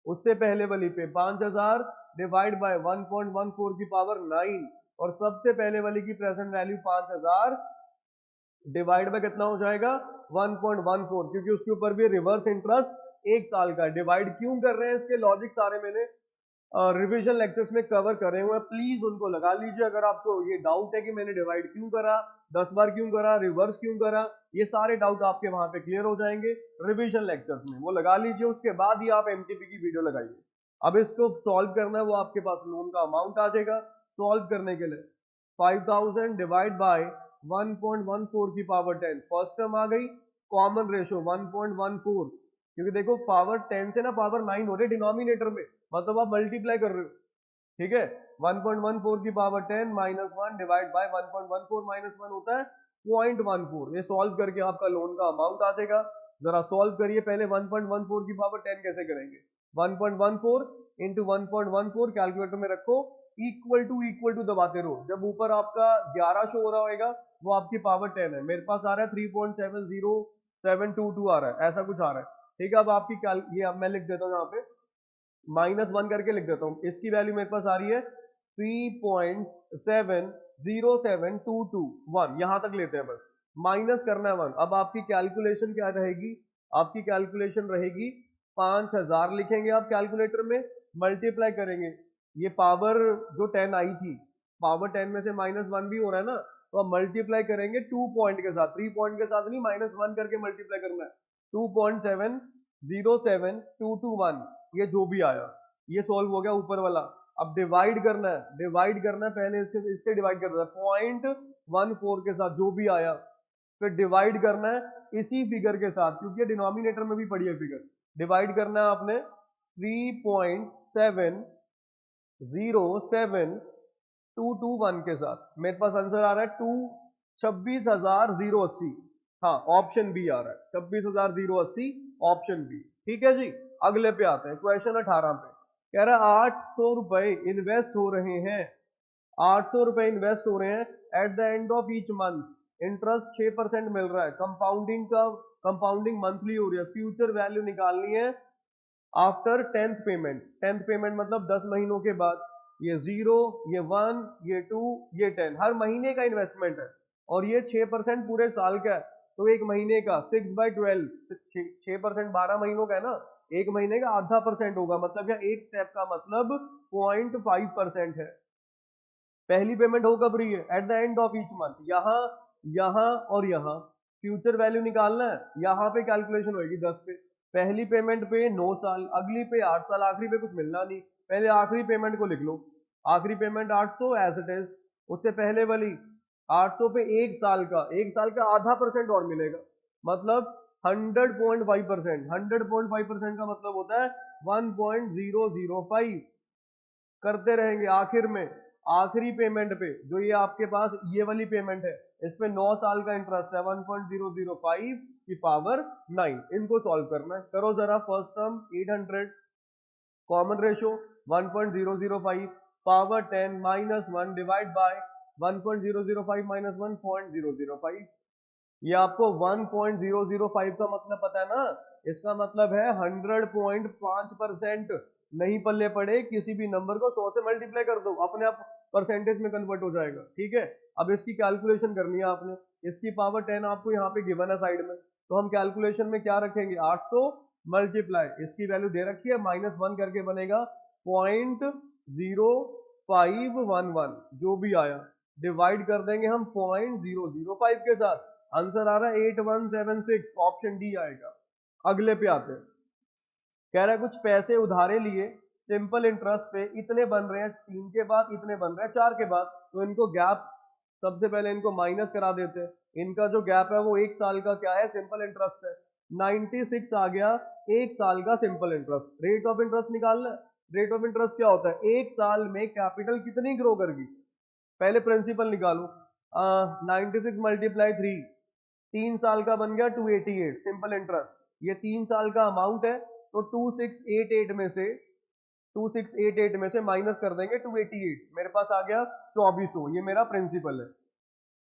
A: उससे पहले वाली पे 5000 डिवाइड बाय 1.14 की पावर 9, और सबसे पहले वाली की प्रेजेंट वैल्यू 5000 डिवाइड बाय कितना हो जाएगा 1.14, क्योंकि उसके ऊपर भी रिवर्स इंटरेस्ट 1 साल का, डिवाइड क्यों कर रहे हैं, इसके लॉजिक सारे मैंने रिवीजन लेक्चर्स में कवर करे हुए हैं, प्लीज उनको लगा लीजिए, अगर आपको ये डाउट है कि मैंने डिवाइड क्यों करा, 10 बार क्यों करा, रिवर्स क्यों करा, ये सारे डाउट आपके वहां पे क्लियर हो जाएंगे रिवीजन लेक्चर्स में, वो लगा लीजिए, उसके बाद ही आप एमटीपी की वीडियो लगाइए। अब इसको सॉल्व करना है, वो आपके पास लोन का अमाउंट आ जाएगा, सॉल्व करने के लिए 5000 डिवाइड बाय 1.14 की पावर 10, फर्स्ट टर्म आ गई, कॉमन रेशो 1.14, क्योंकि देखो पावर 10 से ना पावर 9 हो रही डिनोमिनेटर में, मतलब आप मल्टीप्लाई कर रहे हो, ठीक है, 1.14 की पावर 10 -1 डिवाइड बाय 1.14 -1 होता है 0.14, ये सॉल्व करके आपका लोन का अमाउंट आ जाएगा, जरा सॉल्व करिए, पहले 1.14 की पावर 10 कैसे करेंगे, 1.14 इंटू 1.14 कैलकुलेटर में रखो, इक्वल टू दबाते रहो, जब ऊपर आपका 11 शो हो रहा होगा वो आपकी पावर 10 है, मेरे पास आ रहा है 3.70722 आ रहा है, ऐसा कुछ आ रहा है। ठीक है, अब आपकी ये अब मैं लिख देता हूँ यहाँ पे -1 करके लिख देता हूँ। इसकी वैल्यू मेरे पास आ रही है 3.707221, यहां तक लेते हैं बस, माइनस करना है 1। अब आपकी कैलकुलेशन क्या रहेगी, आपकी कैलकुलेशन रहेगी 5000 लिखेंगे आप कैलकुलेटर में, मल्टीप्लाई करेंगे, ये पावर जो 10 आई थी, पावर 10 में से -1 भी हो रहा है ना, तो अब मल्टीप्लाई करेंगे 2 पॉइंट के साथ, 3 पॉइंट के साथ नहीं, -1 करके मल्टीप्लाई करना है। 2.707221, ये जो भी आया ये सॉल्व हो गया ऊपर वाला। अब डिवाइड करना है, पहले इससे डिवाइड करना है 0.14 के साथ, जो भी आया, फिर डिवाइड करना है इसी फिगर के साथ, क्योंकि डिनोमिनेटर में भी पड़ी है फिगर। डिवाइड करना है आपने 3.707221 के साथ। मेरे पास आंसर आ रहा है 26,080। हाँ, ऑप्शन बी आ रहा है 26,080, ऑप्शन बी। ठीक है जी, अगले पे आते हैं, क्वेश्चन 18 पे। कह रहा है 800 रुपए इन्वेस्ट हो रहे हैं, 800 रुपए इन्वेस्ट हो रहे हैं, at the end of each month interest 6% मिल रहा है, कंपाउंडिंग मंथली हो रही है, फ्यूचर वैल्यू निकालनी है after 10th payment. 10th payment मतलब 10 महीनों के बाद। ये 0, ये 1, ये 2, ये 10, हर महीने का इन्वेस्टमेंट है, और ये 6% पूरे साल का है, तो एक महीने का 6/12, 6% 12 महीनों का है ना, एक महीने का आधा परसेंट होगा, मतलब यह एक स्टेप का मतलब 0.5% है। पहली पेमेंट हो कब रही है, at the end of each month, यहां, यहां और यहां। फ्यूचर वैल्यू निकालना है, यहां पे कैलकुलेशन होगी 10 पे, पहली पेमेंट पे 9 साल, अगली पे 8 साल, आखिरी पे कुछ मिलना नहीं, पहले आखिरी पेमेंट को लिख लो। आखिरी पेमेंट 800 एज इट इज, उससे पहले वाली 800 पे एक साल का, एक साल का आधा परसेंट और मिलेगा, मतलब 100.5%। 100.5% का मतलब होता है 1.005। करते रहेंगे, आखिर में आखिरी पेमेंट पे जो ये आपके पास ये वाली पेमेंट है, इस पे 9 साल का इंटरेस्ट है, 1.005 की पावर 9। इनको सॉल्व करना है, करो जरा। First term 800, common ratio 1.005, power 10 -1 divide bye 1.005 - 1.005। ये आपको 1.005 का मतलब पता है ना, इसका मतलब है 100.5%। नहीं पल्ले पड़े, किसी भी नंबर को 100 से मल्टीप्लाई कर दो, अपने आप परसेंटेज में कन्वर्ट हो जाएगा। ठीक है, अब इसकी कैलकुलेशन करनी है आपने, इसकी पावर 10 आपको यहाँ पे गिवन है साइड में, तो हम कैलकुलेशन में क्या रखेंगे, 800 मल्टीप्लाई, इसकी वैल्यू दे रखी है -1 करके बनेगा 0.0511, जो भी आया डिवाइड कर देंगे हम 0.005 के साथ, आंसर आ रहा है 8176, ऑप्शन डी आएगा। अगले पे आते हैं, कह रहा है कुछ पैसे उधारे लिए, सिंपल इंटरेस्ट पे इतने बन रहे हैं, 3 के बाद इतने बन रहे हैं 4 के बाद, तो इनको गैप, सबसे पहले इनको माइनस करा देते हैं। इनका जो गैप है वो 1 साल का क्या है, सिंपल इंटरेस्ट है, 96 आ गया 1 साल का simple interest. Rate of interest निकालना है, रेट ऑफ इंटरेस्ट क्या होता है, 1 साल में कैपिटल कितनी ग्रो करेगी, पहले प्रिंसिपल निकालो, 96 मल्टीप्लाई 3, 3 साल का बन गया 288 सिंपल इंटरेस्ट, ये 3 साल का अमाउंट है, तो 2688 में से 2688 में से माइनस कर देंगे 288, मेरे पास आ गया 2400, ये मेरा प्रिंसिपल है।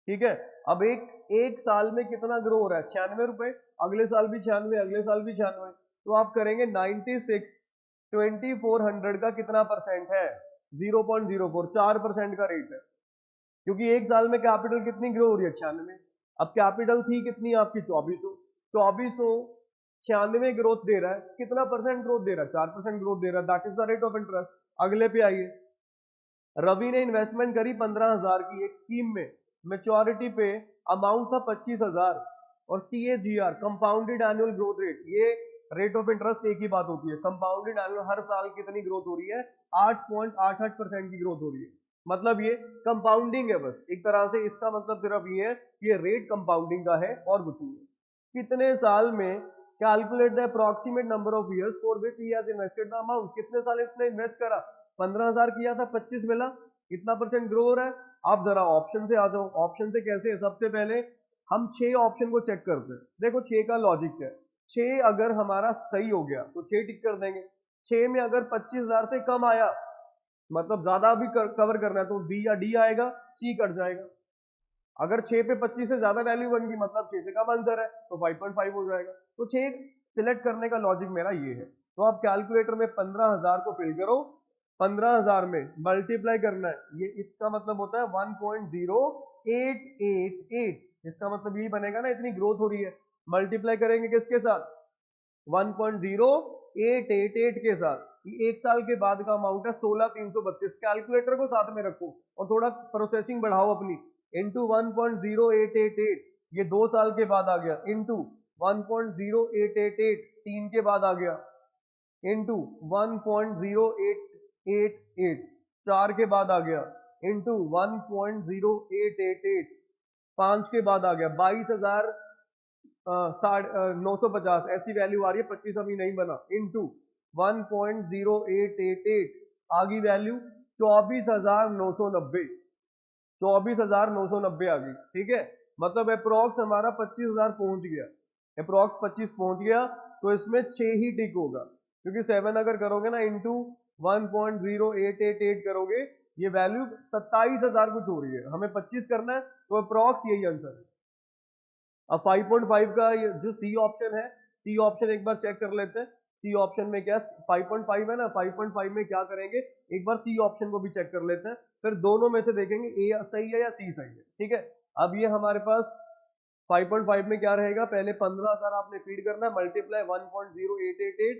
A: ठीक है, अब एक साल में कितना ग्रो हो रहा है, 96 रुपए, अगले साल भी 96, अगले साल भी 96, तो आप करेंगे 96 2400 का कितना परसेंट है, 0.04, 4% का रेट है, क्योंकि एक साल में कैपिटल कितनी ग्रो हो रही है, 96। अब कैपिटल थी कितनी आपकी 2400, 2400 96 ग्रोथ दे रहा है, कितना परसेंट ग्रोथ दे रहा है, 4% ग्रोथ दे रहा है, that is the rate of interest. अगले पे आइए, रवि ने इन्वेस्टमेंट करी 15,000 की एक स्कीम में, मेच्योरिटी पे अमाउंट था 25,000, और CAGR compounded annual growth rate, ये रेट ऑफ इंटरेस्ट एक ही बात होती है, कंपाउंडेड एनुअल, हर साल कितनी ग्रोथ हो रही है, 8.88% की ग्रोथ हो रही है, मतलब ये कंपाउंडिंग है बस एक तरह से, इसका मतलब सिर्फ ये है कि ये रेट कंपाउंडिंग का है और कुछ नहीं है। कितने साल में, calculate the approximate number of years for which he has invested the amount, कितने साल इसने इन्वेस्ट करा, 15,000 किया था, 25 मिला, कितना परसेंट ग्रो हो रहा है। आप जरा ऑप्शन से आ जाओ, ऑप्शन से कैसे है, सबसे पहले हम 6 ऑप्शन को चेक करते हैं। देखो 6 का लॉजिक है, 6 अगर हमारा सही हो गया तो 6 टिक कर देंगे, 6 में अगर 25,000 से कम आया, मतलब ज्यादा भी कवर करना है, तो बी या डी आएगा, सी कट जाएगा। अगर 6 पे 25 से ज्यादा वैल्यू बन गई, मतलब 6 से कम आंसर है, तो 5.5 हो जाएगा। तो 6 सिलेक्ट करने का लॉजिक मेरा ये है। तो आप कैलकुलेटर में 15,000 को फिल करो, 15,000 में मल्टीप्लाई करना है, ये इसका मतलब होता है 1.0888, इसका मतलब यही बनेगा ना, इतनी ग्रोथ हो रही है। मल्टीप्लाई करेंगे किसके साथ? 1.0888 के साथ। ये एक साल के बाद का अमाउंट है 16,332। कैलकुलेटर को साथ में रखो और थोड़ा प्रोसेसिंग बढ़ाओ अपनी। इंटू 1.0888, ये 2 साल के बाद आ गया, इंटू 1.0888 3 के बाद आ गया, इंटू 1.0888 4 के बाद आ गया, इंटू 1.0888 5 के बाद आ गया, 22,950 ऐसी वैल्यू आ रही है, 25 अभी नहीं बना, इंटू 1.0888 आगी वैल्यू 24,990, 24,990 आ गई। ठीक है, मतलब अप्रोक्स हमारा 25,000 पहुंच गया, अप्रोक्स 25 पहुंच गया। तो इसमें 6 ही टिक होगा, क्योंकि 7 अगर करोगे ना इंटू 1.0888 करोगे, ये वैल्यू 27,000 कुछ हो रही है, हमें 25 करना है, तो अप्रोक्स यही आंसर है। अब 5.5 का जो सी ऑप्शन है, सी ऑप्शन एक बार चेक कर लेते हैं। सी ऑप्शन में क्या 5.5 है ना, 5.5 में क्या करेंगे, एक बार सी ऑप्शन को भी चेक कर लेते हैं, फिर दोनों में से देखेंगे ए सही है या सी सही है। ठीक है, अब ये हमारे पास 5.5 में क्या रहेगा, पहले 15,000 आपने फीड करना है, मल्टीप्लाई 1.0888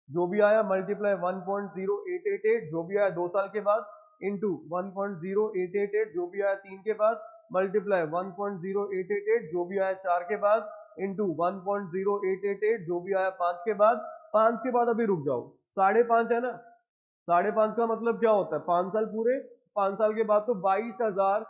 A: जो भी आया, मल्टीप्लाई 1.0888 जो भी आया 2 साल के बाद, इंटू 1.0888 जो भी आया 3 के बाद, मल्टीप्लाई 1.0888 जो भी आया 4 के बाद, इंटू 1.0888 जो भी आया 5 के बाद। 5 के बाद अभी रुक जाओ, 5.5 है ना, 5.5 का मतलब क्या होता है, 5 साल पूरे, 5 साल के बाद तो 22,000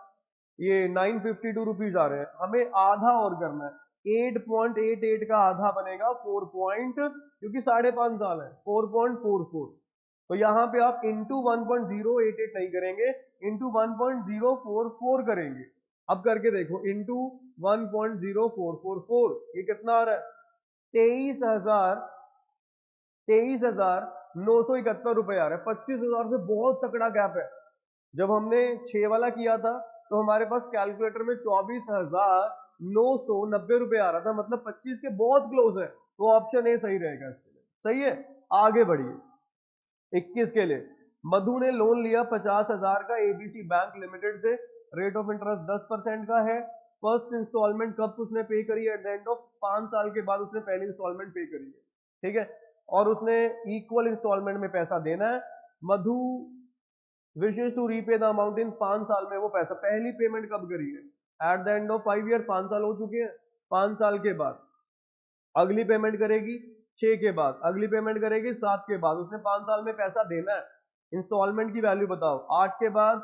A: ये 952 रुपीज आ रहे हैं, हमें आधा और करना है। 8.88 का आधा बनेगा 4 पॉइंट, क्योंकि 5.5 साल है, 4.44। तो यहाँ पे आप इंटू 1.088 नहीं करेंगे, इंटू 1.044 करेंगे। अब करके देखो, इंटू 1.0444 ये कितना आ रहा है, 23,971 रुपए आ रहा है। 25,000 से बहुत तकड़ा गैप है। जब हमने 6 वाला किया था तो हमारे पास कैलकुलेटर में 24,990 रुपए आ रहा था, मतलब 25 के बहुत क्लोज है, तो ऑप्शन ए सही रहेगा इसके लिए। सही है, आगे बढ़िए। 21 के लिए, मधु ने लोन लिया 50,000 का एबीसी बैंक लिमिटेड से, रेट ऑफ इंटरेस्ट 10% का है। फर्स्ट इंस्टॉलमेंट कब उसने पे करी है, एट द एंड ऑफ 5 साल के बाद उसने पहली इंस्टॉलमेंट पे करी है। ठीक है, और उसने इक्वल इंस्टॉलमेंट में पैसा देना है। Madhu wishes to repay the amount in 5 साल में वो पैसा, पहली पेमेंट कब करी है, at the end of 5 year, 5 साल हो चुके हैं। 5 साल के बाद अगली पेमेंट करेगी 6 के बाद, अगली पेमेंट करेगी 7 के बाद, उसने 5 साल में पैसा देना है। इंस्टॉलमेंट की वैल्यू बताओ, 8 के बाद,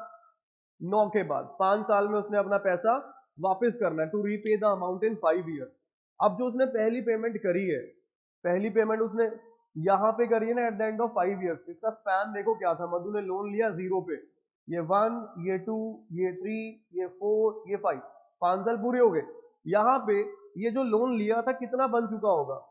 A: 9 के बाद, 5 साल में उसने अपना पैसा वापस करना है, to repay the amount in 5 year. अब जो उसने पहली पेमेंट करी है, पहली पेमेंट उसने यहां पे करी है ना, at the end of 5 years, इसका स्पैन देखो क्या था, मधु ने लोन लिया 0 पे, ये 1, ये 2, ये 3, ये 4, ये 5, 5 साल पूरे हो गए। यहां पे ये जो लोन लिया था कितना बन चुका होगा,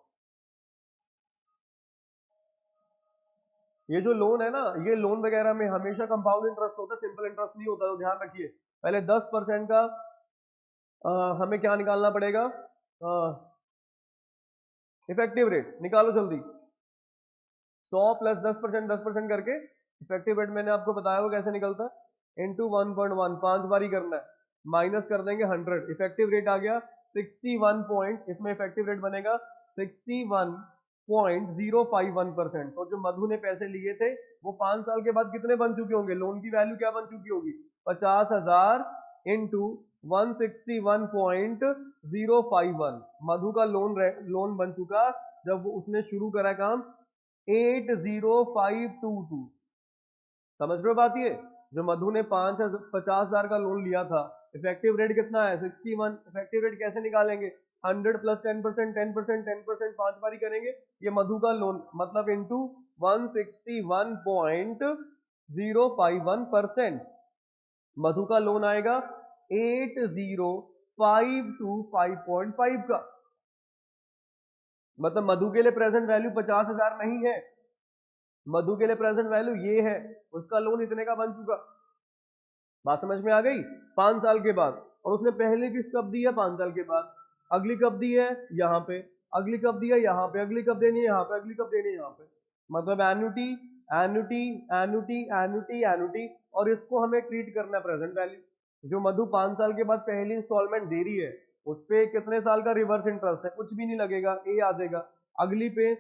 A: ये जो लोन है ना, ये लोन वगैरह में हमेशा कंपाउंड इंटरेस्ट होता है, सिंपल इंटरेस्ट नहीं होता, तो ध्यान रखिए। पहले 10% का हमें क्या निकालना पड़ेगा, इफेक्टिव रेट निकालो जल्दी। 100 प्लस 10%, 10% करके इफेक्टिव रेट मैंने आपको बताया वो कैसे निकलता है, इंटू 1.1, 5 बार ही करना है, माइनस कर देंगे 100, इफेक्टिव रेट आ गया 61 पॉइंट, इसमें इफेक्टिव रेट बनेगा 61.051%। तो जो मधु ने पैसे लिए थे वो 5 साल के बाद कितने बन चुके होंगे, लोन की वैल्यू क्या बन चुकी होगी, 50,000 इंटू 161.051। मधु का लोन बन चुका जब उसने शुरू करा काम 80522। समझ रहे हो बात, ये जो मधु ने 50,000 का लोन लिया था, इफेक्टिव रेट कितना है 61, इफेक्टिव रेट कैसे निकालेंगे, 100 प्लस 10%, 10%, 10%, 5 बारी करेंगे, ये मधु का लोन, मतलब इंटू 161.051%। मधु का लोन आएगा 80525.5 का, मतलब मधु के लिए प्रेजेंट वैल्यू 50,000 नहीं है, मधु के लिए प्रेजेंट वैल्यू ये है, उसका लोन इतने का बन चुका। बात समझ में आ गई, 5 साल के बाद, और उसने पहली किस्त कब दी है, 5 साल के बाद, अगली कब दी है यहाँ पे, अगली कब दी है यहाँ पे, अगली कब देनी है यहाँ पे, अगली कब देनी है यहाँ पे, मतलब annuity annuity annuity annuity annuity, और इसको हमें ट्रीट करना है प्रेजेंट वैल्यू। जो मधु 5 साल के बाद पहली इंस्टॉलमेंट दे रही है उस पे कितने साल का रिवर्स इंटरेस्ट है, कुछ भी नहीं लगेगा, ए आ जाएगा। अगली पे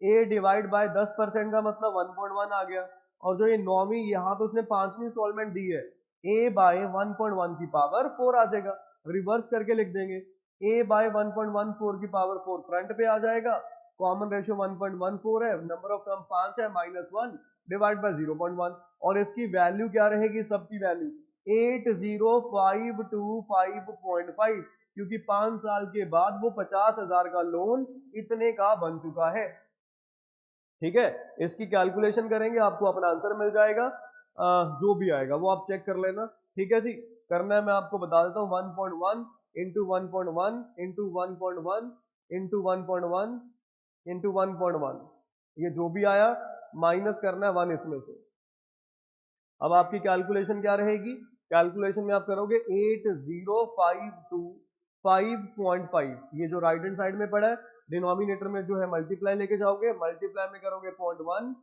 A: ए डिवाइड बाय 10% का मतलब 1.1 आ गया, और जो ये 9वीं यहाँ पे उसने 5वीं इंस्टॉलमेंट दी है, ए बाय 1.1 की पावर 4 आ जाएगा। रिवर्स करके लिख देंगे, ए बाय 1.14 की पावर 4 फ्रंट पे आ जाएगा। कॉमन रेशियो 1.14 है, नंबर ऑफ टर्म 5 है, -1 डिवाइड बाय 0.1, और इसकी वैल्यू क्या रहेगी, सबकी वैल्यू 80525.5, क्योंकि 5 साल के बाद वो 50,000 का लोन इतने का बन चुका है। ठीक है, इसकी कैलकुलेशन करेंगे, आपको अपना आंसर मिल जाएगा। जो भी आएगा वो आप चेक कर लेना। ठीक है जी, करना है मैं आपको बता देता हूँ, 1.1 इंटू 1.1 इंटू 1.1 इंटू 1.1 इंटू 1.1, ये जो भी आया माइनस करना है 1 इसमें से। अब आपकी कैलकुलेशन क्या रहेगी, कैलकुलेशन में आप करोगे 8052.5, ये जो राइट हैंड साइड में पड़ा है, डिनोमिनेटर में जो है मल्टीप्लाई लेके जाओगे, मल्टीप्लाई में करोगे 0.1,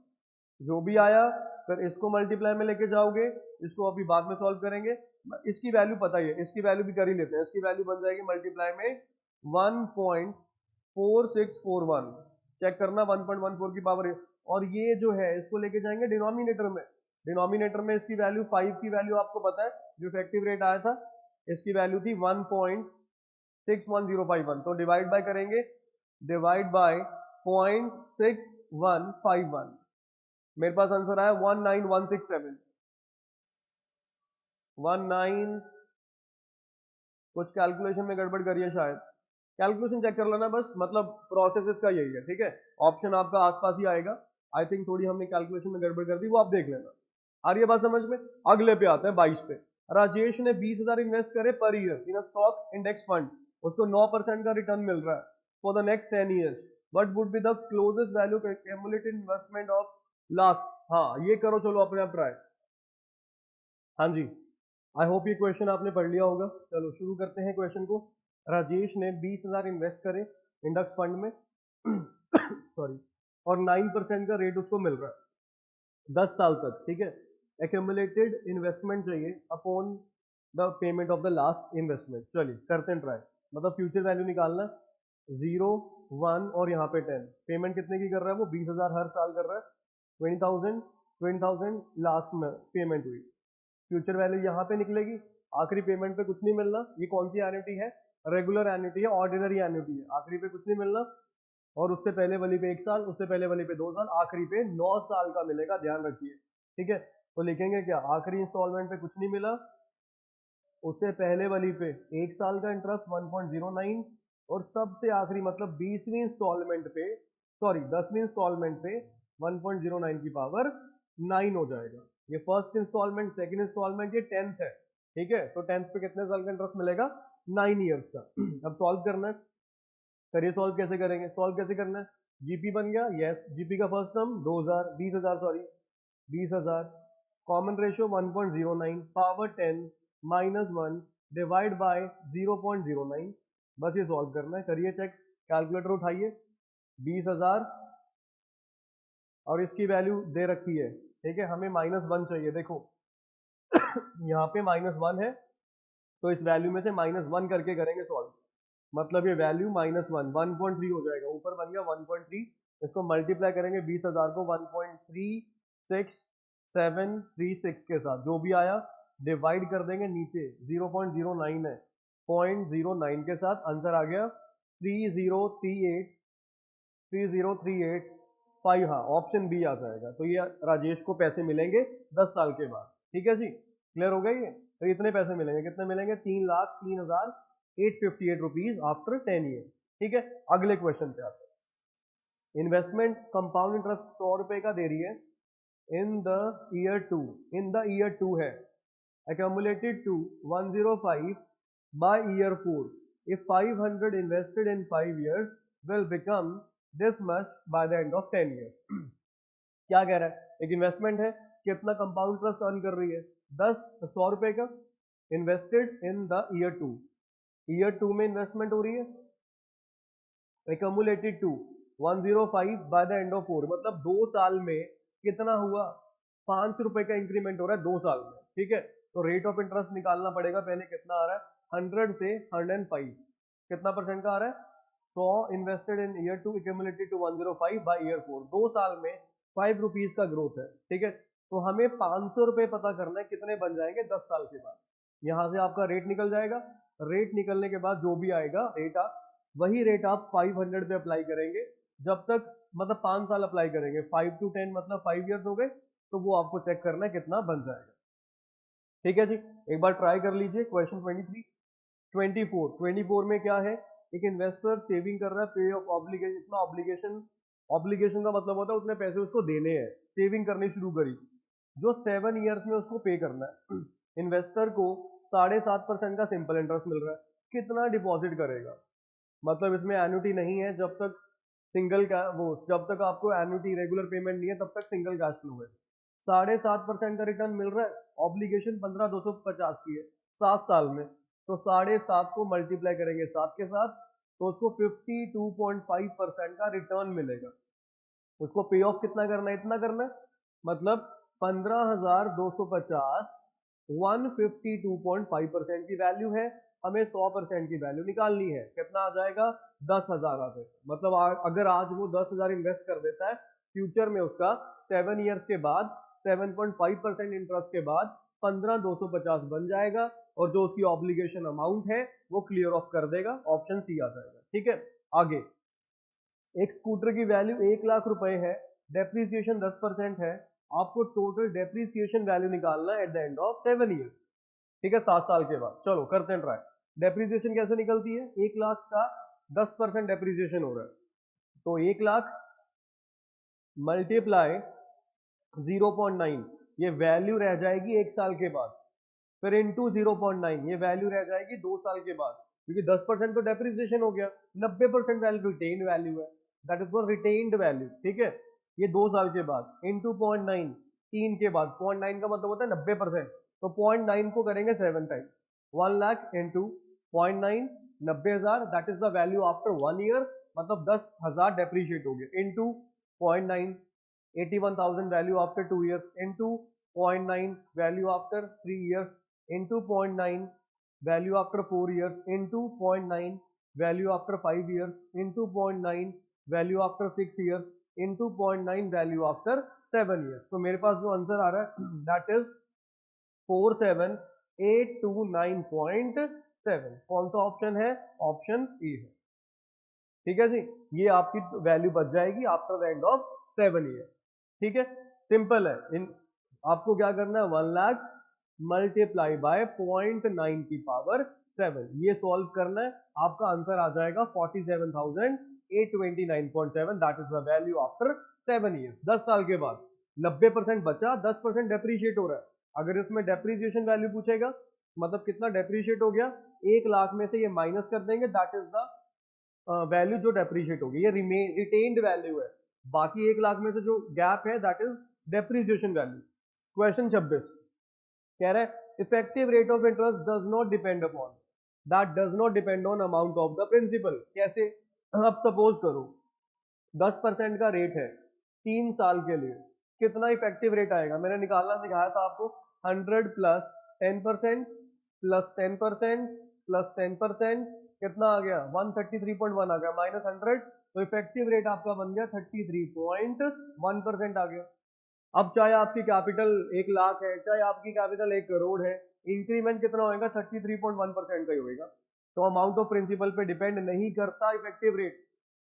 A: जो भी आया फिर इसको मल्टीप्लाई में लेके जाओगे, इसको अभी बाद में सॉल्व करेंगे। इसकी वैल्यू पता ही है, इसकी वैल्यू भी कर ही लेते हैं, इसकी वैल्यू बन जाएगी मल्टीप्लाई में 1.4641, चेक करना 1.14 की पावर है। और ये जो है इसको लेके जाएंगे डिनोमिनेटर में, डिनोमिनेटर में इसकी वैल्यू 5 की वैल्यू आपको पता है, जो इफेक्टिव रेट आया था इसकी वैल्यू थी 1.61051, तो डिवाइड बाय करेंगे, डिवाइड बाय 0.6151, मेरे पास आंसर आया 19167। 19, कुछ कैलकुलेशन में गड़बड़ करी है शायद, कैलकुलेशन चेक कर लेना बस, मतलब प्रोसेस इसका यही है। ठीक है, ऑप्शन आपका आसपास ही आएगा, आई थिंक थोड़ी हमने कैलकुलेशन में गड़बड़ कर दी, वो आप देख लेना। आ रही है बात समझ में। अगले पे आते हैं 22 पे। राजेश ने 20,000 इन्वेस्ट करे per year in stock index fund, उसको 9% का रिटर्न मिल रहा है for the next 10 years, what would be the closest value cumulated investment of last. हाँ ये करो, चलो अपने आप ट्राई। हाँ जी, आई होप ये क्वेश्चन आपने पढ़ लिया होगा। चलो शुरू करते हैं क्वेश्चन को। राजेश ने 20,000 इन्वेस्ट करे इंडेक्स फंड में सॉरी, और 9% का रेट उसको मिल रहा है 10 साल तक। ठीक है, एक्यूमुलेटेड इन्वेस्टमेंट चाहिए upon the payment of the last investment. चलिए करते हैं ट्राई, मतलब फ्यूचर वैल्यू निकालना, 0 1 और यहाँ पे 10, पेमेंट कितने की कर रहा है वो, 20,000 हर साल कर रहा है, 20,000 20,000 लास्ट में पेमेंट हुई, फ्यूचर वैल्यू यहाँ पे निकलेगी, आखिरी पेमेंट पे कुछ नहीं मिलना। ये कौन सी एन्युटी है, रेगुलर एन्युटी है, ऑर्डिनरी एन्युटी है, आखिरी पे कुछ नहीं मिलना, और उससे पहले वाली पे 1 साल, उससे पहले वाली पे 2 साल, आखिरी पे 9 साल का मिलेगा, ध्यान रखिए। ठीक है, तो लिखेंगे क्या, आखिरी इंस्टॉलमेंट पे कुछ नहीं मिला, उससे पहले वाली पे 1 साल का इंटरेस्ट 1.09, और सबसे आखिरी मतलब 20वीं इंस्टॉलमेंट पे, सॉरी 10वीं इंस्टॉलमेंट पे 1.09 की पावर 9 हो जाएगा। ये फर्स्ट इंस्टॉलमेंट, सेकंड इंस्टॉलमेंट, ये 10th है। ठीक है, तो 10th पे कितने साल का इंटरेस्ट मिलेगा, 9 ईयर्स का। अब सॉल्व करना है, करिए सॉल्व कैसे करेंगे, सॉल्व कैसे करना है, जीपी बन गया, यस, जीपी का first term 2000 sorry 20,000, common ratio 1.09, power 10 -1 divide bye 0.09, बस ये सॉल्व करना है। करिए चेक, कैलकुलेटर उठाइए, 20,000 और इसकी वैल्यू दे रखी है। ठीक है, हमें -1 चाहिए, देखो यहाँ पे -1 है, तो इस वैल्यू में से -1 करके करेंगे सॉल्व, मतलब ये वैल्यू -1 1.3 हो जाएगा, ऊपर बन गया 1.3, इसको मल्टीप्लाई करेंगे 20,000 को 1.36736 के साथ, जो भी आया डिवाइड कर देंगे, नीचे 0.09 है, 0.09 के साथ आंसर आ गया 3038 हाँ ऑप्शन बी आ जाएगा। तो ये राजेश को पैसे मिलेंगे 10 साल के बाद। ठीक है जी, क्लियर हो गया ये, तो इतने पैसे मिलेंगे, कितने मिलेंगे, 3,03,858 रुपीज आफ्टर 10 ईयर। ठीक है, अगले क्वेश्चन पे आते हैं। इन्वेस्टमेंट कंपाउंड इंटरेस्ट 100 रुपए का दे रही है in the year 2, in the year 2 है, accumulated to 105 by year 4, if 500 invested in 5 years will become this much by the end of 10 years। क्या कह रहा है, एक इन्वेस्टमेंट है, कितना कंपाउंड इंटरेस्ट अर्न कर रही है, 100 रुपए का, invested in the year 2, year 2 में इन्वेस्टमेंट हो रही है, accumulated to 105 by the end of 4, मतलब 2 साल में कितना हुआ, 5 रुपए का इंक्रीमेंट हो रहा है 2 साल में, ठीक है। तो रेट ऑफ इंटरेस्ट निकालना पड़ेगा, पहले कितना आ रहा है 100 से 105, कितना परसेंट का आ रहा है 100 invested in year 2 accumulated to 105 by year 4, 2 साल में 5 रुपीज का ग्रोथ है, ठीक है। तो हमें 500 रुपए पता करना है कितने बन जाएंगे 10 साल के बाद। यहाँ से आपका रेट निकल जाएगा, रेट निकलने के बाद जो भी आएगा रेट वही रेट आप 500 पे अप्लाई करेंगे, जब तक मतलब 5 साल अप्लाई करेंगे, 5 to 10 मतलब 5 इयर्स हो गए, तो वो आपको चेक करना है कितना बन जाएगा, ठीक है जी। एक बार ट्राई कर लीजिए क्वेश्चन 23, 24 में क्या है, एक इन्वेस्टर सेविंग कर रहा है, पे ऑफ ऑब्लिगेशन, इतना ऑब्लिगेशन, ऑब्लिगेशन का मतलब होता है उतने पैसे उसको देने हैं, सेविंग करनी शुरू करी, जो 7 इयर्स में उसको पे करना है। इन्वेस्टर को 7.5% का सिंपल इंटरेस्ट मिल रहा है, कितना डिपॉजिट करेगा, मतलब इसमें एन्युटी नहीं है, जब तक सिंगल का वो जब तक आपको एन्युटी रेगुलर पेमेंट नहीं है तब तक सिंगल कैश फ्लो है। 7.5% का रिटर्न मिल रहा है, ऑब्लिगेशन 15,250 की है 7 साल में, तो 7.5 को मल्टीप्लाई करेंगे 7 के साथ, तो उसको 52.5% का रिटर्न मिलेगा। उसको पे ऑफ कितना करना है, इतना करना है, मतलब 15,250 152.5% की वैल्यू है, हमें 100% की वैल्यू निकालनी है, कितना आ जाएगा 10,000 आ जाएगा, मतलब अगर आज वो 10,000 इन्वेस्ट कर देता है, फ्यूचर में उसका 7 इयर्स के बाद 7.5% इंटरेस्ट के बाद 15,250 बन जाएगा, और जो उसकी ऑब्लिगेशन अमाउंट है वो क्लियर ऑफ कर देगा, ऑप्शन सी आ जाएगा, ठीक है। आगे, एक स्कूटर की वैल्यू 1 लाख रुपए है, डेप्रीसिएशन 10% है, आपको टोटल डेप्रीसिएशन वैल्यू निकालना है at the end of 7 year, ठीक है, 7 साल के बाद। चलो करते हैं ट्राई। डेप्रीसिएशन कैसे निकलती है, 1 लाख का 10% डेप्रीसिएशन हो रहा है, तो 1 लाख मल्टीप्लाई 0.9, ये वैल्यू रह जाएगी 1 साल के बाद, फिर इंटू 0.9, ये वैल्यू रह जाएगी 2 साल के बाद, क्योंकि 10% तो डेप्रिसिएशन हो गया, 90% वैल्यू रिटेन वैल्यू है, that is for retained value, ठीक है। ये 2 साल के बाद इंटू 0.9, 3 के बाद, 0.9 का मतलब होता है 90%, तो 0.9 को करेंगे 7 time, 1 lakh into 0.9, 90,000, that is the value after 1 year, मतलब 10,000 डेप्रिशिएट हो गए, into 0.9, 81,000 value after 2 years, into 0.9 value after 3 years, into 0.9 value after 4 years, into 0.9 value after 5 years, into 0.9 value after 6 years, into 0.9 value after 7 years। तो मेरे पास जो आंसर आ रहा है that is 47829.7, कौन सा ऑप्शन है, ऑप्शन ए है, ठीक है जी। ये आपकी वैल्यू बच जाएगी after the end of 7 year, ठीक है, सिंपल है। आपको क्या करना है, 1 लाख मल्टीप्लाई बाय 0.9 की पावर 7, ये सॉल्व करना है, आपका आंसर आ जाएगा 47,829.7, that is the value after 7 years, 10 साल के बाद। 90% बचा, 10% डेप्रीशिएट हो रहा है, अगर इसमें डेप्रीसिएशन वैल्यू पूछेगा, मतलब कितना डेप्रीशिएट हो गया, 1 लाख में से ये माइनस कर देंगे, दैट इज द वैल्यू जो डेप्रीशिएट होगी, ये रिटेन्ड वैल्यू है, बाकी 1 लाख में से जो गैप है that is depreciation value. Question 26 कह रहा है effective rate of interest does not depend upon, that does not depend on amount of the principal. कैसे, अब सपोज करो 10% का रेट है 3 साल के लिए, कितना इफेक्टिव रेट आएगा, मैंने निकालना सिखाया था आपको, 100 प्लस 10% प्लस 10% प्लस 10%, कितना आ गया 133.1 आ गया, माइनस 100, तो इफेक्टिव रेट आपका बन गया 33.1% आ गया। अब चाहे आपकी कैपिटल 1 लाख है, चाहे आपकी कैपिटल 1 करोड़ है, इंक्रीमेंट कितना होगा 33.1% का ही होगा। तो अमाउंट ऑफ प्रिंसिपल पे डिपेंड नहीं करता effective rate,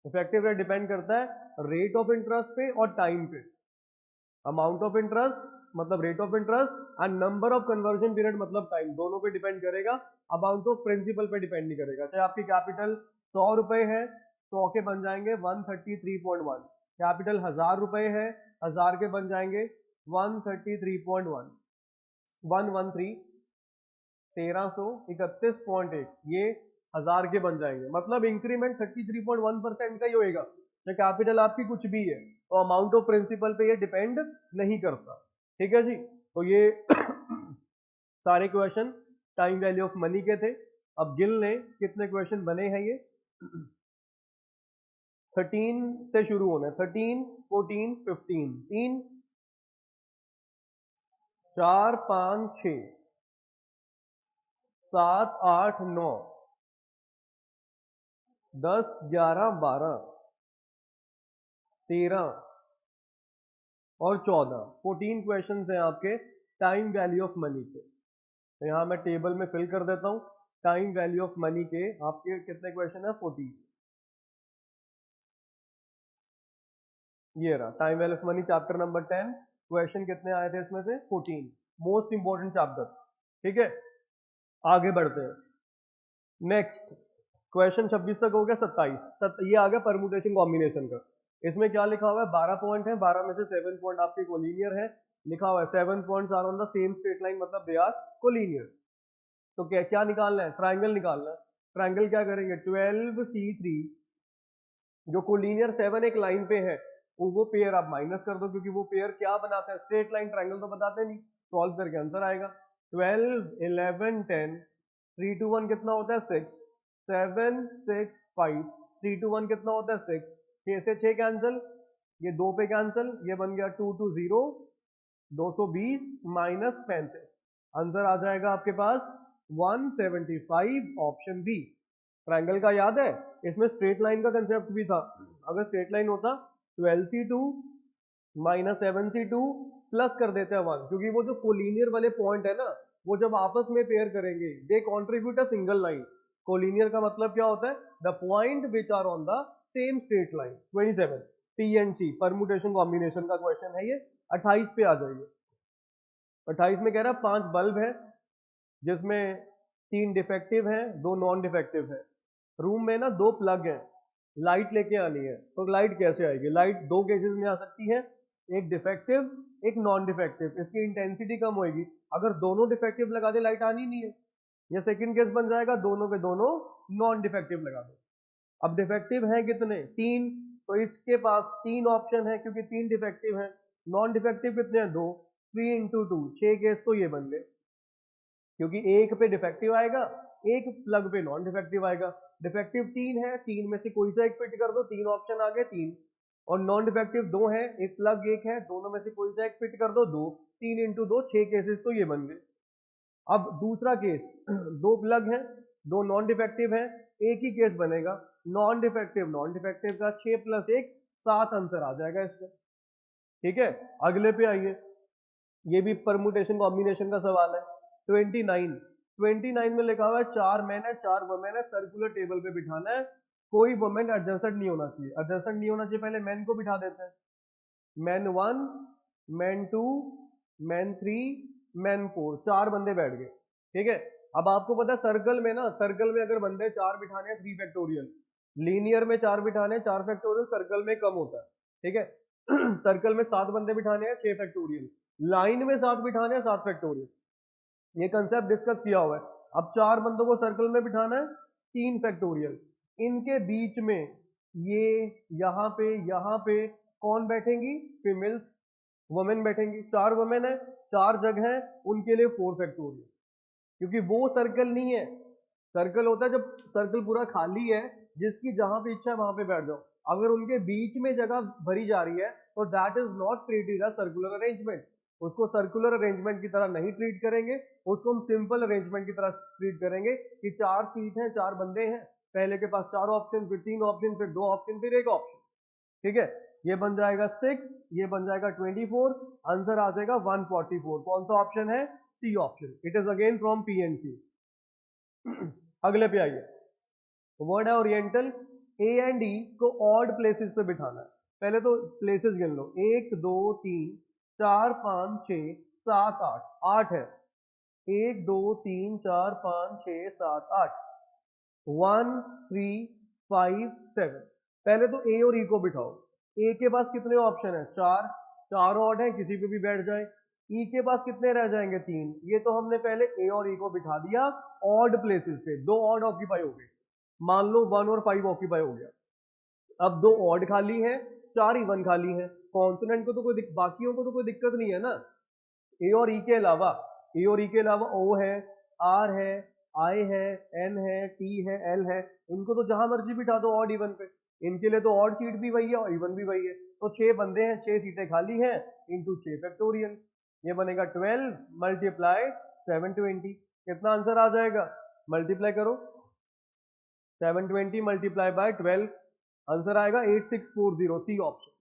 A: effective rate depend करता है रेट ऑफ इंटरेस्ट पे और टाइम पे। अमाउंट ऑफ इंटरेस्ट मतलब rate of interest and number of conversion period मतलब टाइम, दोनों पे डिपेंड करेगा, अमाउंट ऑफ प्रिंसिपल पे डिपेंड नहीं करेगा। चाहे आपकी कैपिटल 100 रुपए है, 100 के बन जाएंगे 133.1, कैपिटल 1000 रुपए है, 1000 के बन जाएंगे 133.1, 113 1331.1, ये 1000 के बन जाएंगे, मतलब इंक्रीमेंट 33.1% का ही होएगा, चाहे कैपिटल आपकी कुछ भी है, तो अमाउंट ऑफ प्रिंसिपल पे ये डिपेंड नहीं करता, ठीक है जी। तो ये सारे question time value of money के थे। अब गिल ने कितने क्वेश्चन बने हैं ये 13 से शुरू होना है, 13 14 15, 3 4 5 6 7 8 9 10 11 12 13 और 14, 14 क्वेश्चन हैं आपके टाइम वैल्यू ऑफ मनी के। तो यहां मैं टेबल में फिल कर देता हूं। टाइम वैल्यू ऑफ मनी के आपके कितने क्वेश्चन है? 14। ये रहा time value of money chapter number 10। Question कितने आए थे इसमें से? 14। Most important chapter. ठीक है, आगे बढ़ते हैं। नेक्स्ट क्वेश्चन 26 तक हो गया। 27 ये आ गया परमुटेशन कॉम्बिनेशन का। इसमें क्या लिखा हुआ है? 12 पॉइंट है, 12 में से 7 पॉइंट आपके कोलिनियर है। लिखा हुआ है 7 points are on the same straight line, मतलब दे आर कोलिनियर। तो क्या क्या निकालना है? ट्राइंगल निकालना है। ट्राइंगल क्या करेंगे? 12C3 जो कोलिनियर 7 एक लाइन पे है, वो पेयर आप माइनस कर दो, क्योंकि वो पेयर क्या बनाते हैं? स्ट्रेट लाइन ट्राइंगल तो बताते नहीं। सॉल्व करके आंसर आएगा। 12 11 10 3 2 1 कितना होता है? 6 7 6 5 3 2 1 कितना होता है? 6 6 से 6 कैंसिल, ये 2 पे कैंसिल, ये बन गया 2 2 0 220 माइनस 35। आंसर आ जाएगा आपके पास 175, ऑप्शन बी। ट्रायंगल का याद है? इसमें स्ट्रेट लाइन का कंसेप्ट भी था। अगर स्ट्रेट लाइन होता 12C2 माइनस 7C2 प्लस कर देते हैं 1, क्योंकि वो जो कोलिनियर वाले पॉइंट है ना, वो जब आपस में पेयर करेंगे they contribute a single line. Collinear का मतलब क्या होता है? The point which are on the same straight line. 27 TNC permutation combination का क्वेश्चन है ये। 28 पे आ जाइए। 28 में कह रहा है 5 बल्ब है, जिसमें 3 डिफेक्टिव हैं, 2 नॉन डिफेक्टिव है। रूम में ना 2 प्लग हैं, लाइट लेके आनी है। तो लाइट कैसे आएगी? लाइट 2 केसेस में आ सकती है, एक डिफेक्टिव एक नॉन डिफेक्टिव। इसकी इंटेंसिटी कम होगी। अगर दोनों डिफेक्टिव लगा दे, लाइट आनी नहीं है। ये सेकंड केस बन जाएगा, दोनों के दोनों नॉन डिफेक्टिव लगा दो। अब डिफेक्टिव है कितने? 3। तो इसके पास 3 ऑप्शन है, क्योंकि 3 डिफेक्टिव है। नॉन डिफेक्टिव कितने हैं? 2। 3 इंटू 2 6 केस तो ये बन गए, क्योंकि एक पे डिफेक्टिव आएगा, एक प्लग पे नॉन डिफेक्टिव आएगा। डिफेक्टिव 3 है, 3 में से कोई सा एक फिट कर दो, 3 ऑप्शन आ गए 3। और नॉन डिफेक्टिव 2 है, एक प्लग एक है, दोनों में से कोई सा एक फिट कर दो, 2। 3 इंटू 2 6 केसेस तो ये बन गए। अब दूसरा केस 2 प्लग है, 2 नॉन डिफेक्टिव है, एक ही केस बनेगा। नॉन डिफेक्टिव का 6 प्लस 1 7 आंसर आ जाएगा इसका। ठीक है, अगले पे आइए। ये भी परमुटेशन कॉम्बिनेशन का सवाल है। 29 में लिखा हुआ है 4 मैन है 4 वुमेन है, सर्कुलर टेबल पे बिठाना है। कोई वुमेन एडजस्टेड नहीं होना चाहिए। एडजस्टेड नहीं होना चाहिए, पहले मैन को बिठा देते हैं। मैन 1 मैन 2 मैन 3 मैन 4, 4 बंदे बैठ गए। ठीक है, अब आपको पता है सर्कल में ना, सर्कल में अगर बंदे 4 बिठाने हैं 3 फैक्टोरियल, लीनियर में 4 बिठाने हैं 4 फैक्टोरियल, सर्कल में कम होता है। ठीक है सर्कल में 7 बंदे बिठाने हैं 6 फैक्टोरियल, लाइन में 7 बिठाने हैं 7 फैक्टोरियल। ये कंसेप्ट डिस्कस किया हुआ है। अब 4 बंदों को सर्कल में बिठाना है, 3 फैक्टोरियल, इनके बीच में ये यहाँ पे कौन बैठेंगी? फीमेल्स, वुमेन बैठेंगी। 4 वुमेन है, 4 जगह है, उनके लिए 4 फैक्टोरियल, क्योंकि वो सर्कल नहीं है। सर्कल होता है जब सर्कल पूरा खाली है, जिसकी जहां पे इच्छा है वहां पे बैठ जाओ। अगर उनके बीच में जगह भरी जा रही है, तो that is not treated as circular arrangement. उसको सर्कुलर अरेंजमेंट की तरह नहीं ट्रीट करेंगे, उसको हम सिंपल अरेंजमेंट की तरह ट्रीट करेंगे कि 4 सीट है, 4 बंदे हैं, पहले के पास 4 ऑप्शन, फिर 3 ऑप्शन, फिर 2 ऑप्शन, फिर 1 ऑप्शन। ठीक है, ये बन जाएगा 6, ये बन जाएगा 24, आंसर आ जाएगा 144। कौन सा ऑप्शन है? C option. It is again from PNC. अगले पे आइए। वर्ड है ओरिएंटल। ए एंड ई को ऑड प्लेसेस पे बिठाना है। पहले तो प्लेसेस गिन लो, 1 2 3 4 5 6 7 8, 8 है। 1 2 3 4 5 6 7 8, 1 3 5 7। पहले तो ए और ई को बिठाओ। ए के पास कितने ऑप्शन है? 4, 4 ऑड है, किसी पे भी बैठ जाए। ई के पास कितने रह जाएंगे? 3। ये तो हमने पहले ए और ई को बिठा दिया ऑड प्लेसेस पे, 2 ऑड ऑक्यूपाई हो गए। मान लो 1 और 5 ऑक्यूपाई हो गया। अब 2 ऑड खाली है, 4 इवन खाली है। कॉन्सोनेंट को तो कोई बाकियों को तो कोई दिक्कत नहीं है ना। ए और ई के अलावा, ए और ई के अलावा ओ है, आर है, आई है, एन है, टी है, एल है, इनको तो जहां मर्जी बिठा दो ऑड इवन पे। इनके लिए तो ऑड सीट भी वही है और इवन भी वही है। तो 6 बंदे हैं, 6 सीटें खाली हैं, इंटू 6 फैक्टोरियल, ये बनेगा 12 मल्टीप्लाई 720। कितना आंसर आ जाएगा, मल्टीप्लाई करो, 720 मल्टीप्लाई बाय 12, आंसर आएगा 8640, सी ऑप्शन।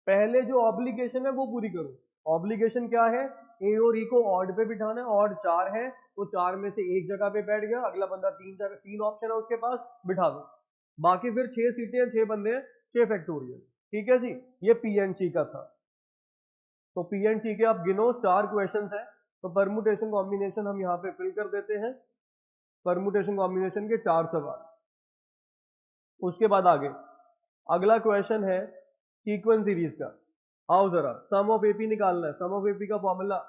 A: पहले जो ऑब्लिगेशन है वो पूरी करो। ऑब्लिगेशन क्या है, ए और ई को ऑड पे बिठाना है, ऑड 4 है तो 4 में से एक जगह पे बैठ गया, अगला बंदा 3 जगह, 3 ऑप्शन है उसके पास, बिठा दो। बाकी फिर 6 सीटें हैं, 6 बंदे हैं, 6 फैक्टोरियल। ठीक है जी, ये पीएनसी का था। तो पीएनसी के आप गिनो, 4 क्वेश्चन है, तो परमुटेशन कॉम्बिनेशन हम यहाँ पे फिल कर देते हैं, परमुटेशन कॉम्बिनेशन के 4 सवाल। उसके बाद आगे अगला क्वेश्चन है सीक्वेंस सीरीज का। आओ जरा, सम ऑफ एपी निकालना है। सम ऑफ एपी का formula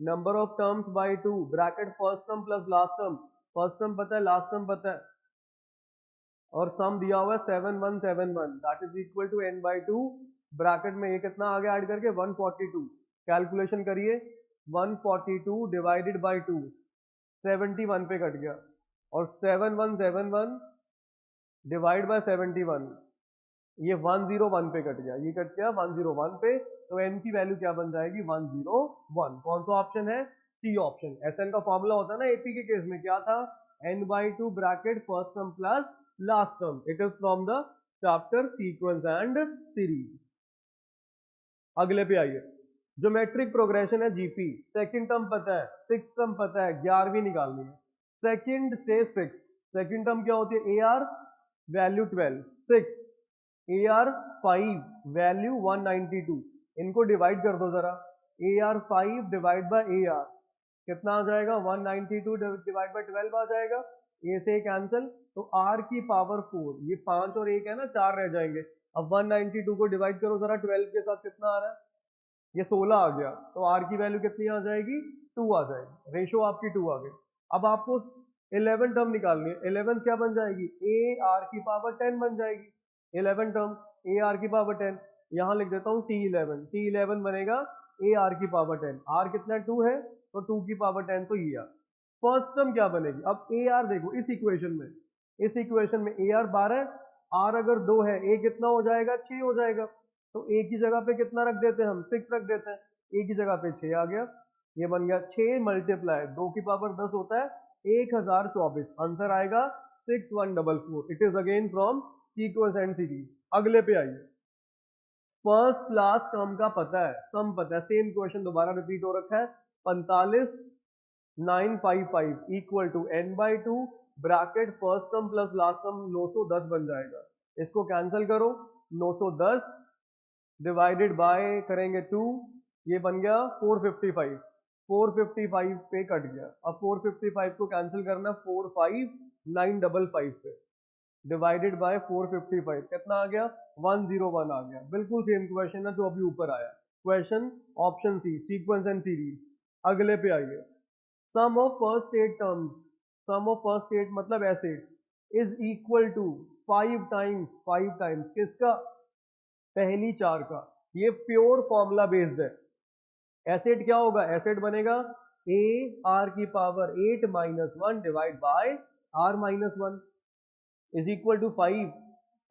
A: number of terms by 2 bracket first term plus last term, first term पता है, लास्ट टर्म पता है, और सम दिया हुआ है 7171, that is equal to n by 2, bracket में ये कितना आ गया ऐड करके 142। कैलकुलेशन करिए, 142 डिवाइडेड बाई 2 71 पे कट गया, और 7171 डिवाइड बाय 71, ये 101 पे कट गया, ये कट गया 101 पे, तो n की वैल्यू क्या बन जाएगी, 101। कौन सा ऑप्शन है, सी ऑप्शन। SN का फॉर्मूला होता है ना एपी के केस में, क्या था, n by 2 bracket first term plus last term, it is from the chapter sequence and series. अगले पे आइए, ज्योमेट्रिक प्रोग्रेशन है जीपी, सेकंड टर्म पता है, सिक्स टर्म पता है, 11वीं निकालनी है, सेकंड से सिक्स। सेकंड टर्म क्या होती है, AR value 12, six AR 5 value 192, इनको डिवाइड कर दो जरा, AR 5 डिवाइड बाय AR कितना आ जाएगा, 192 डिवाइड बाय 12 आ जाएगा, ए से कैंसिल, तो R की पावर 4, ये 5 और 1 है ना, 4 रह जाएंगे। अब 192 को डिवाइड करो जरा 12 के साथ, कितना आ रहा है, ये 16 आ गया, तो R की वैल्यू कितनी आ जाएगी, 2 आ जाएगी, रेशो आपकी 2 आ गई। अब आपको 11 टर्म निकालनी है, 11 क्या बन जाएगी, AR की पावर 10 बन जाएगी, 11 टर्म AR की पावर 10, यहां लिख देता हूं T11, T11 बनेगा AR की पावर 10, R कितना 2 है, तो 2 की पावर 10, तो ये आ फर्स्ट टर्म क्या बनेगी। अब AR देखो इस इक्वेशन में, इस इक्वेशन में AR 12, R अगर 2 है, A कितना हो जाएगा, 6 हो जाएगा, तो A की जगह पे कितना रख देते हैं हम, 6 रख देते हैं, A की जगह पे 6 आ गया, ये बन गया 6 मल्टीप्लाई 2 की पावर 10 होता है 1024, आंसर आएगा 6144। It is again from sequence and series. अगले पे आइए, फर्स्ट लास्ट टर्म का पता है, सम पता है, सेम क्वेश्चन दोबारा रिपीट हो रखा है, 45 955 equal to n by 2 bracket first term plus last term 910 बन जाएगा, इसको कैंसिल करो, 910 डिवाइडेड बाय करेंगे 2, ये बन गया 455, 455 पे कट गया। अब 455 को कैंसिल करना 45955 पे, डिवाइडेड बाय 455 कितना आ गया, 101 आ गया। बिल्कुल सेम क्वेश्चन है जो अभी ऊपर आया, question option C, sequence and series. अगले पे आइए, sum of first 8 terms, sum of first 8 मतलब S eight is equal to 5 times किसका, पहली 4 का, ये प्योर फॉर्मूला बेस्ड है। एसेट क्या होगा, एसेट बनेगा ए आर की power 8 minus 1 divide by R minus 1 is equal to 5।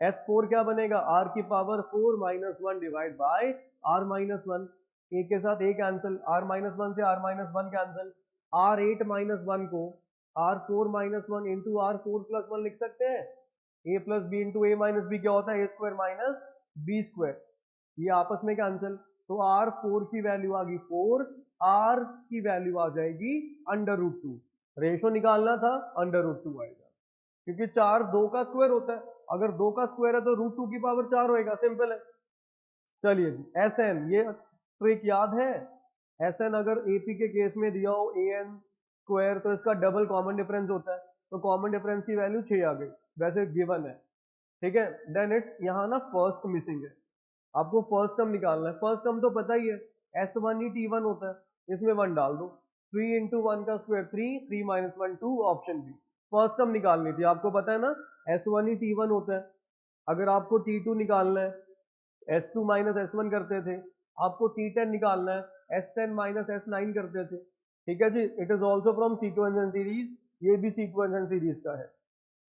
A: S4 क्या बनेगा, आर की power 4 minus 1 divide by R minus 1, A के साथ ए कैंसिल, आर माइनस 1 से R minus 1 cancel, R 8 minus 1 को R 4 minus 1 into R 4 plus 1 लिख सकते हैं, A plus B into A minus B क्या होता है, A square minus B square, ये आपस में कैंसिल, तो आर 4 की वैल्यू आ गई 4, आर की वैल्यू आ जाएगी अंडर रूट 2, रेशो निकालना था अंडर रूट 2 आएगा, क्योंकि 4 2 का स्क्वायर होता है, अगर 2 का स्क्वायर है तो रूट 2 की पावर 4 होएगा, सिंपल है। चलिए जी, SN, ये ट्रिक याद है, SN अगर AP के केस में दिया हो AN स्क्वायर, तो इसका डबल कॉमन डिफरेंस होता है, तो कॉमन डिफरेंस की वैल्यू 6 आ गई, वैसे गिवन है, ठीक है। देन इट्स यहाँ ना फर्स्ट मिसिंग है, आपको फर्स्ट टर्म निकालना है, फर्स्ट टर्म तो पता ही है, S1 ही T1 होता है, इसमें 1 डाल दो, 3 इंटू 1 का square 3, 3 minus 1 2, option B. First term निकालनी थी, आपको पता है ना S1 ही T1 होता है, अगर आपको T2 निकालना है, S2 माइनस S1 करते थे, आपको T10 निकालना है, S10 माइनस S9 करते थे, ठीक है जी। It is also from sequence and series, ये भी सीक्वेंस एंड सीरीज का है,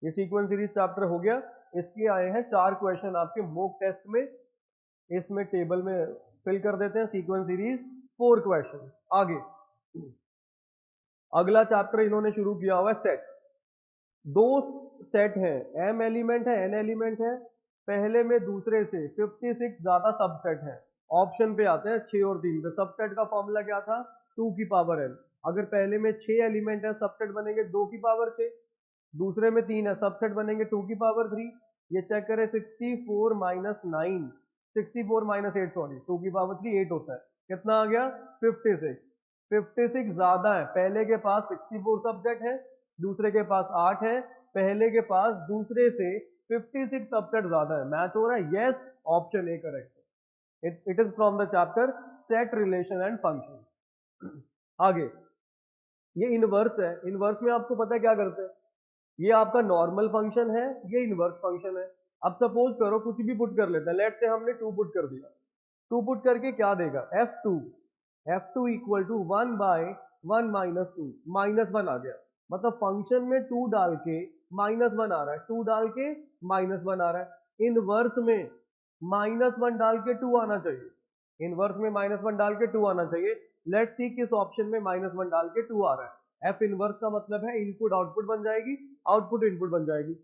A: ये सीक्वेंस सीरीज चैप्टर हो गया। इसके आए हैं 4 क्वेश्चन आपके मॉक टेस्ट में। इसमें टेबल में फिल कर देते हैं सीक्वेंस सीरीज 4 क्वेश्चन। आगे अगला चैप्टर इन्होंने शुरू किया हुआ है सेट। दो सेट है, m एलिमेंट है n एलिमेंट है, पहले में दूसरे से 56 ज्यादा सबसेट है। ऑप्शन पे आते हैं 6 और 3 पे। सबसेट का फॉर्मूला क्या था, 2 की पावर n। अगर पहले में 6 एलिमेंट है सबसेट बनेंगे 2 की पावर 6, दूसरे में 3 है सबसेट बनेंगे 2 की पावर 3। ये चेक करें 64 माइनस 9, 64 माइनस 8 सॉरी 2 की पावर 3 8 होता है, कितना आ गया 56। 56 ज्यादा है, पहले के पास 64 सब्जेक्ट है, दूसरे के पास 8 है, पहले के पास दूसरे से 56 सबसेट ज्यादा है। मैच हो रहा है, यस ऑप्शन ए करेक्ट है। It is from the chapter set relation and function. आगे ये इनवर्स है। इनवर्स में आपको पता है क्या करते हैं, ये आपका नॉर्मल फंक्शन है, ये इनवर्स फंक्शन है। अब सपोज करो कुछ भी पुट कर लेते हैं, लेट से हमने 2 पुट कर दिया, 2 पुट करके क्या देगा f2, f2 equal to 1 by 1 minus 2, -1 आ गया। मतलब फंक्शन में 2 डाल के -1 आ रहा है, 2 डाल के -1 आ रहा है। इनवर्स में -1 डाल के 2 आना चाहिए, इनवर्स में -1 डाल के 2 आना चाहिए। लेट्स सी किस ऑप्शन में -1 डाल के 2 आ रहा है। एफ इनवर्स का मतलब है इनपुट आउटपुट बन जाएगी, आउटपुट इनपुट बन जाएगी।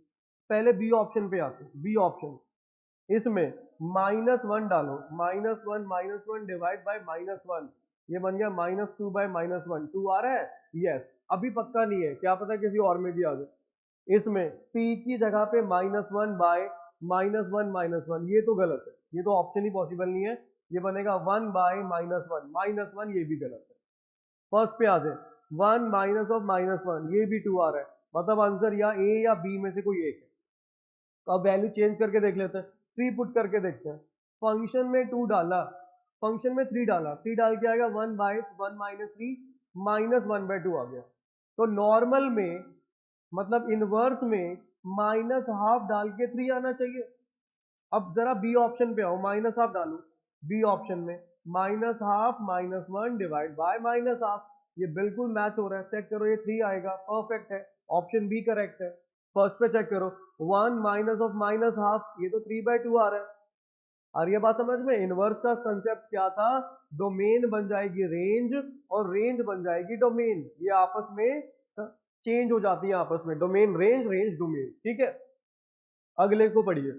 A: पहले बी ऑप्शन पे आते हैं, बी ऑप्शन इसमें -1 डालो, -1 डिवाइड बाय -1, ये बन गया -2 बाय -1, 2 आ रहा है, यस। अभी पक्का नहीं है, क्या पता किसी और में भी आ जाए। इसमें p की जगह पे -1 बाय -1, ये तो गलत है, ये तो ऑप्शन ही पॉसिबल नहीं है। ये बनेगा 1 बाय -1, ये भी गलत है। फर्स्ट पे आ जाए, 1 माइनस ऑफ -1, ये भी 2 आ रहा है, मतलब आंसर या ए या बी में से कोई एक है। तो अब वैल्यू चेंज करके देख लेते हैं, 3 पुट करके देखते हैं। फंक्शन में 2 डाला, फंक्शन में 3 डाला, 3 डाल के आएगा 1 बाय 1 माइनस 3, -1/2 आ गया। तो नॉर्मल में मतलब इनवर्स में -हाफ डाल के 3 आना चाहिए। अब जरा बी ऑप्शन पे आओ, -हाफ डालो, बी ऑप्शन में -हाफ -1 डिवाइड बाय -हाफ, ये बिल्कुल मैच हो रहा है। चेक करो ये 3 आएगा, परफेक्ट है, ऑप्शन बी करेक्ट है। फर्स्ट पे चेक करो, 1 माइनस ऑफ -हाफ, ये तो 3/2 आ रहा है। और ये बात समझ में, इनवर्स का कंसेप्ट क्या था, डोमेन बन जाएगी रेंज और रेंज बन जाएगी डोमेन, ये आपस में चेंज हो जाती है आपस में, डोमेन रेंज, रेंज डोमेन, ठीक है। अगले को पढ़िए,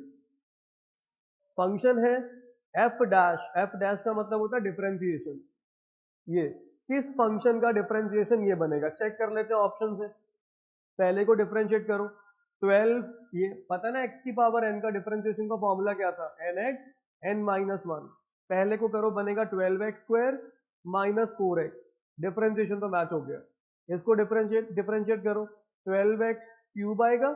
A: फंक्शन है एफ डैश, एफ डैश का मतलब होता है डिफरेंशिएशन। ये किस फंक्शन का डिफरेंशिएशन ये बनेगा, चेक कर लेते हैं ऑप्शन से। पहले को डिफरेंशिएट करो, 12, ये पता ना x की पावर n का डिफरेंशिएशन का फॉर्मूला क्या था, nx n-1। पहले को करो, बनेगा 12x² माइनस 4x, डिफरेंशिएशन तो मैच हो गया। इसको डिफरेंशिएट करो, 12x³ आएगा,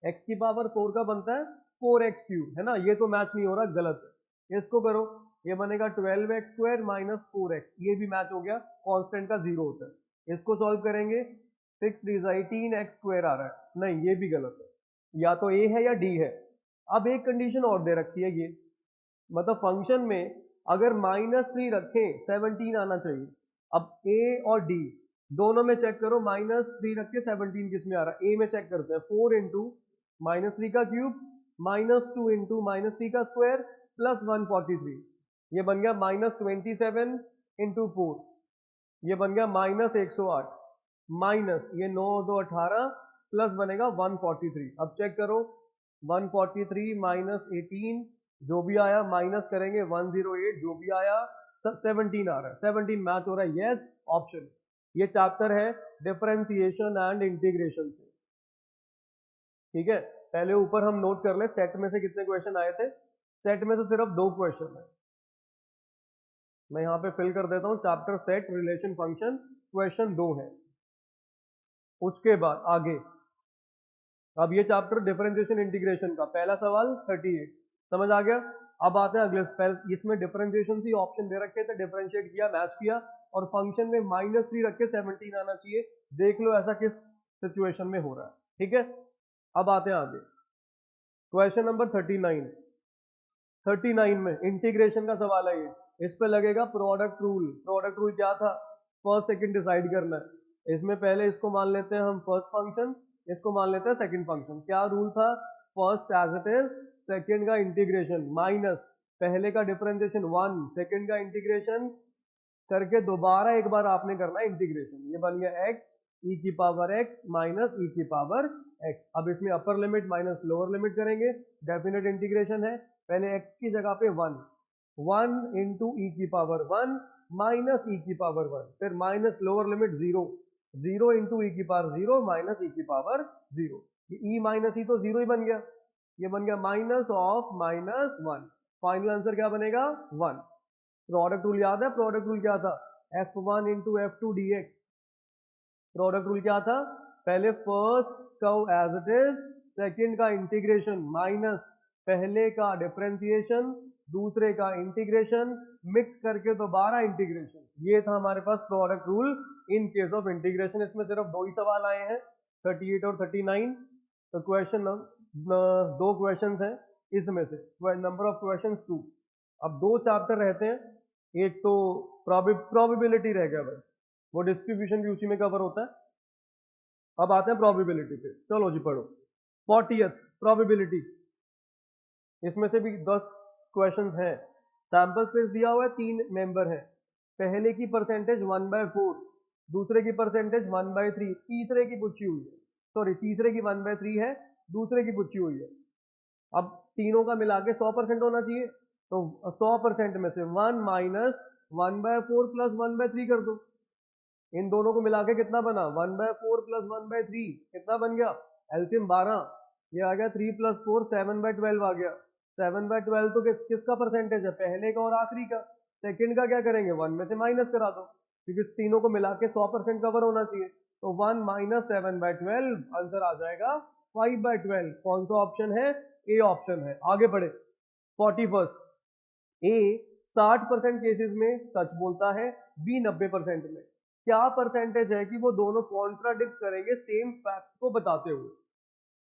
A: x की पावर 4 का बनता है 4x³ है ना, ये तो मैच नहीं हो रहा, गलत है। इसको करो, ये बनेगा 12x² माइनस 4x, ये भी मैच हो गया, कांस्टेंट का 0 होता है। इसको सॉल्व करेंगे, 6 3 18x² आ रहा है, नहीं ये भी गलत है, या तो ए है या डी है। अब एक कंडीशन और दे रखी है ये, मतलब फंक्शन में अगर -3 रखें 17 आना चाहिए। अब ए और डी दोनों में चेक करो, -3 रख के 17 किस में आ रहा है, ए में चेक करते हैं, 4 इंटू -3 का क्यूब -2 इंटू -3 का स्क्वायर प्लस 143, ये बन गया -27 इंटू 4, ये बन गया -108, माइनस ये 9 2 18 प्लस बनेगा 143। अब चेक करो, 143 माइनस 18 जो भी आया, माइनस करेंगे 108 जो भी आया, 17 आ रहा है, 17 मैच हो रहा है, यस ऑप्शन। ये चैप्टर है डिफरेंशिएशन एंड इंटीग्रेशन से, ठीक है। पहले ऊपर हम नोट कर ले सेट में से कितने क्वेश्चन आए थे, सेट में से सिर्फ 2 क्वेश्चन है। मैं यहाँ पे फिल कर देता हूँ, chapter set relation function, question 2 है। उसके बाद आगे, अब ये चैप्टर डिफरेंशिएशन इंटीग्रेशन का पहला सवाल 38 समझ आ गया। अब आते हैं अगले, इसमें डिफरेंशिएशन से ऑप्शन दे रखे थे, डिफरेंशिएट किया, मैच किया, और फंक्शन में -3 रख के 17 आना चाहिए। देख लो ऐसा किस सिचुएशन में हो रहा है, ठीक है। अब आते हैं आगे, क्वेश्चन नंबर 39 में इंटीग्रेशन का सवाल है ये। इस पे लगेगा प्रोडक्ट रूल। प्रोडक्ट रूल क्या था, फर्स्ट सेकंड डिसाइड करना है। इसमें पहले इसको मान लेते हैं हम फर्स्ट फंक्शन, इसको मान लेते हैं सेकंड फंक्शन। क्या रूल था, first as it is, second का इंटीग्रेशन माइनस पहले का डिफरेंशिएशन 1, सेकेंड का इंटीग्रेशन करके दोबारा एक बार आपने करना है इंटीग्रेशन। ये बन गया x e की पावर x माइनस e की पावर x। अब इसमें upper limit minus lower limit करेंगे, डेफिनेट इंटीग्रेशन है। पहले x की जगह पे 1 इंटू ई की पावर 1 माइनस ई की पावर 1, फिर माइनस लोअर लिमिट 0 इंटू ई की पावर 0 माइनस ई की पावर 0। ये e माइनस ई तो 0 ही बन गया, ये बन गया minus of minus 1। Final answer क्या बनेगा 1। प्रोडक्ट रूल याद है, प्रोडक्ट रूल क्या था, f1 into f2 dx। Product rule क्या था, पहले first curve as it is, second का इंटीग्रेशन माइनस पहले का डिफरेंशिएशन, दूसरे का इंटीग्रेशन, मिक्स करके दोबारा इंटीग्रेशन। ये था हमारे पास product rule in case of integration. इसमें सिर्फ दो ही सवाल आए हैं, 38 और 39। तो क्वेश्चन दो क्वेश्चन हैं इसमें से, नंबर ऑफ क्वेश्चन 2। अब दो चैप्टर रहते हैं, एक तो प्रोबेबिलिटी रह गया भाई, वो डिस्ट्रीब्यूशन भी उसी में कवर होता है। अब आते हैं प्रोबेबिलिटी पे, चलो जी पढ़ो। 40th प्रोबेबिलिटी, इसमें से भी 10 क्वेश्चंस हैं। सैंपल स्पेस दिया हुआ है, 3 मेंबर हैं। पहले की परसेंटेज 1/4, दूसरे की परसेंटेज 1/3, तीसरे की पूछी हुई है, सॉरी तीसरे की 1/3 है, दूसरे की पूछी हुई है। अब तीनों का मिला के 100% होना चाहिए, तो 100% में से 1 माइनस 1/4 प्लस 1/3 कर दो। इन दोनों को मिला के कितना बना, 1/4 प्लस 1/3 कितना बन गया, एलसीएम 12, ये आ गया 3 प्लस 4 7/12 आ गया। 7/12 तो किसका परसेंटेज है, पहले का और आखिरी का। सेकंड का क्या करेंगे, 1 में से माइनस करा दो, क्योंकि तीनों को मिला के 100% कवर होना चाहिए। तो 1 माइनस 7/12 आंसर आ जाएगा 5/12। कौन सा ऑप्शन है, ए ऑप्शन है। आगे बढ़े। 41, ए 60% केसेस में सच बोलता है, बी 90% में। क्या परसेंटेज है कि वो दोनों कॉन्ट्राडिक्ट करेंगे सेम फैक्ट को बताते हुए।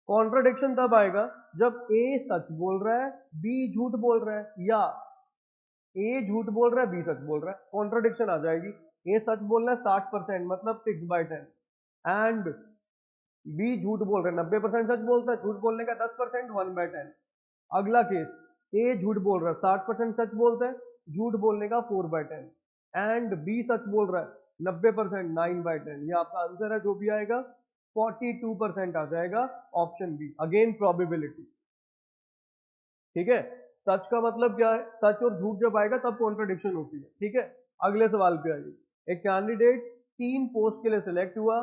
A: कॉन्ट्राडिक्शन तब आएगा जब ए सच बोल रहा है, बी झूठ बोल रहा है, या ए झूठ बोल रहा है, बी सच बोल रहा है, कॉन्ट्राडिक्शन आ जाएगी। ए सच बोल रहा है 60% मतलब 6/10, एंड बी झूठ बोल रहा है 90% सच बोलता है, झूठ बोलने का 10% 1/10। अगला केस, ए झूठ बोल रहा है 60% सच बोलता है, झूठ बोलने का 4/10, एंड बी सच बोल रहा है 90% 9/10। ये आपका आंसर है, जो भी आएगा 42% आ जाएगा, ऑप्शन बी। अगेन प्रोबेबिलिटी, ठीक है। सच का मतलब क्या है, सच और झूठ जब आएगा तब कॉन्ट्रडिक्शन होती है, ठीक है। अगले सवाल पे आइए। एक कैंडिडेट 3 पोस्ट के लिए सिलेक्ट हुआ।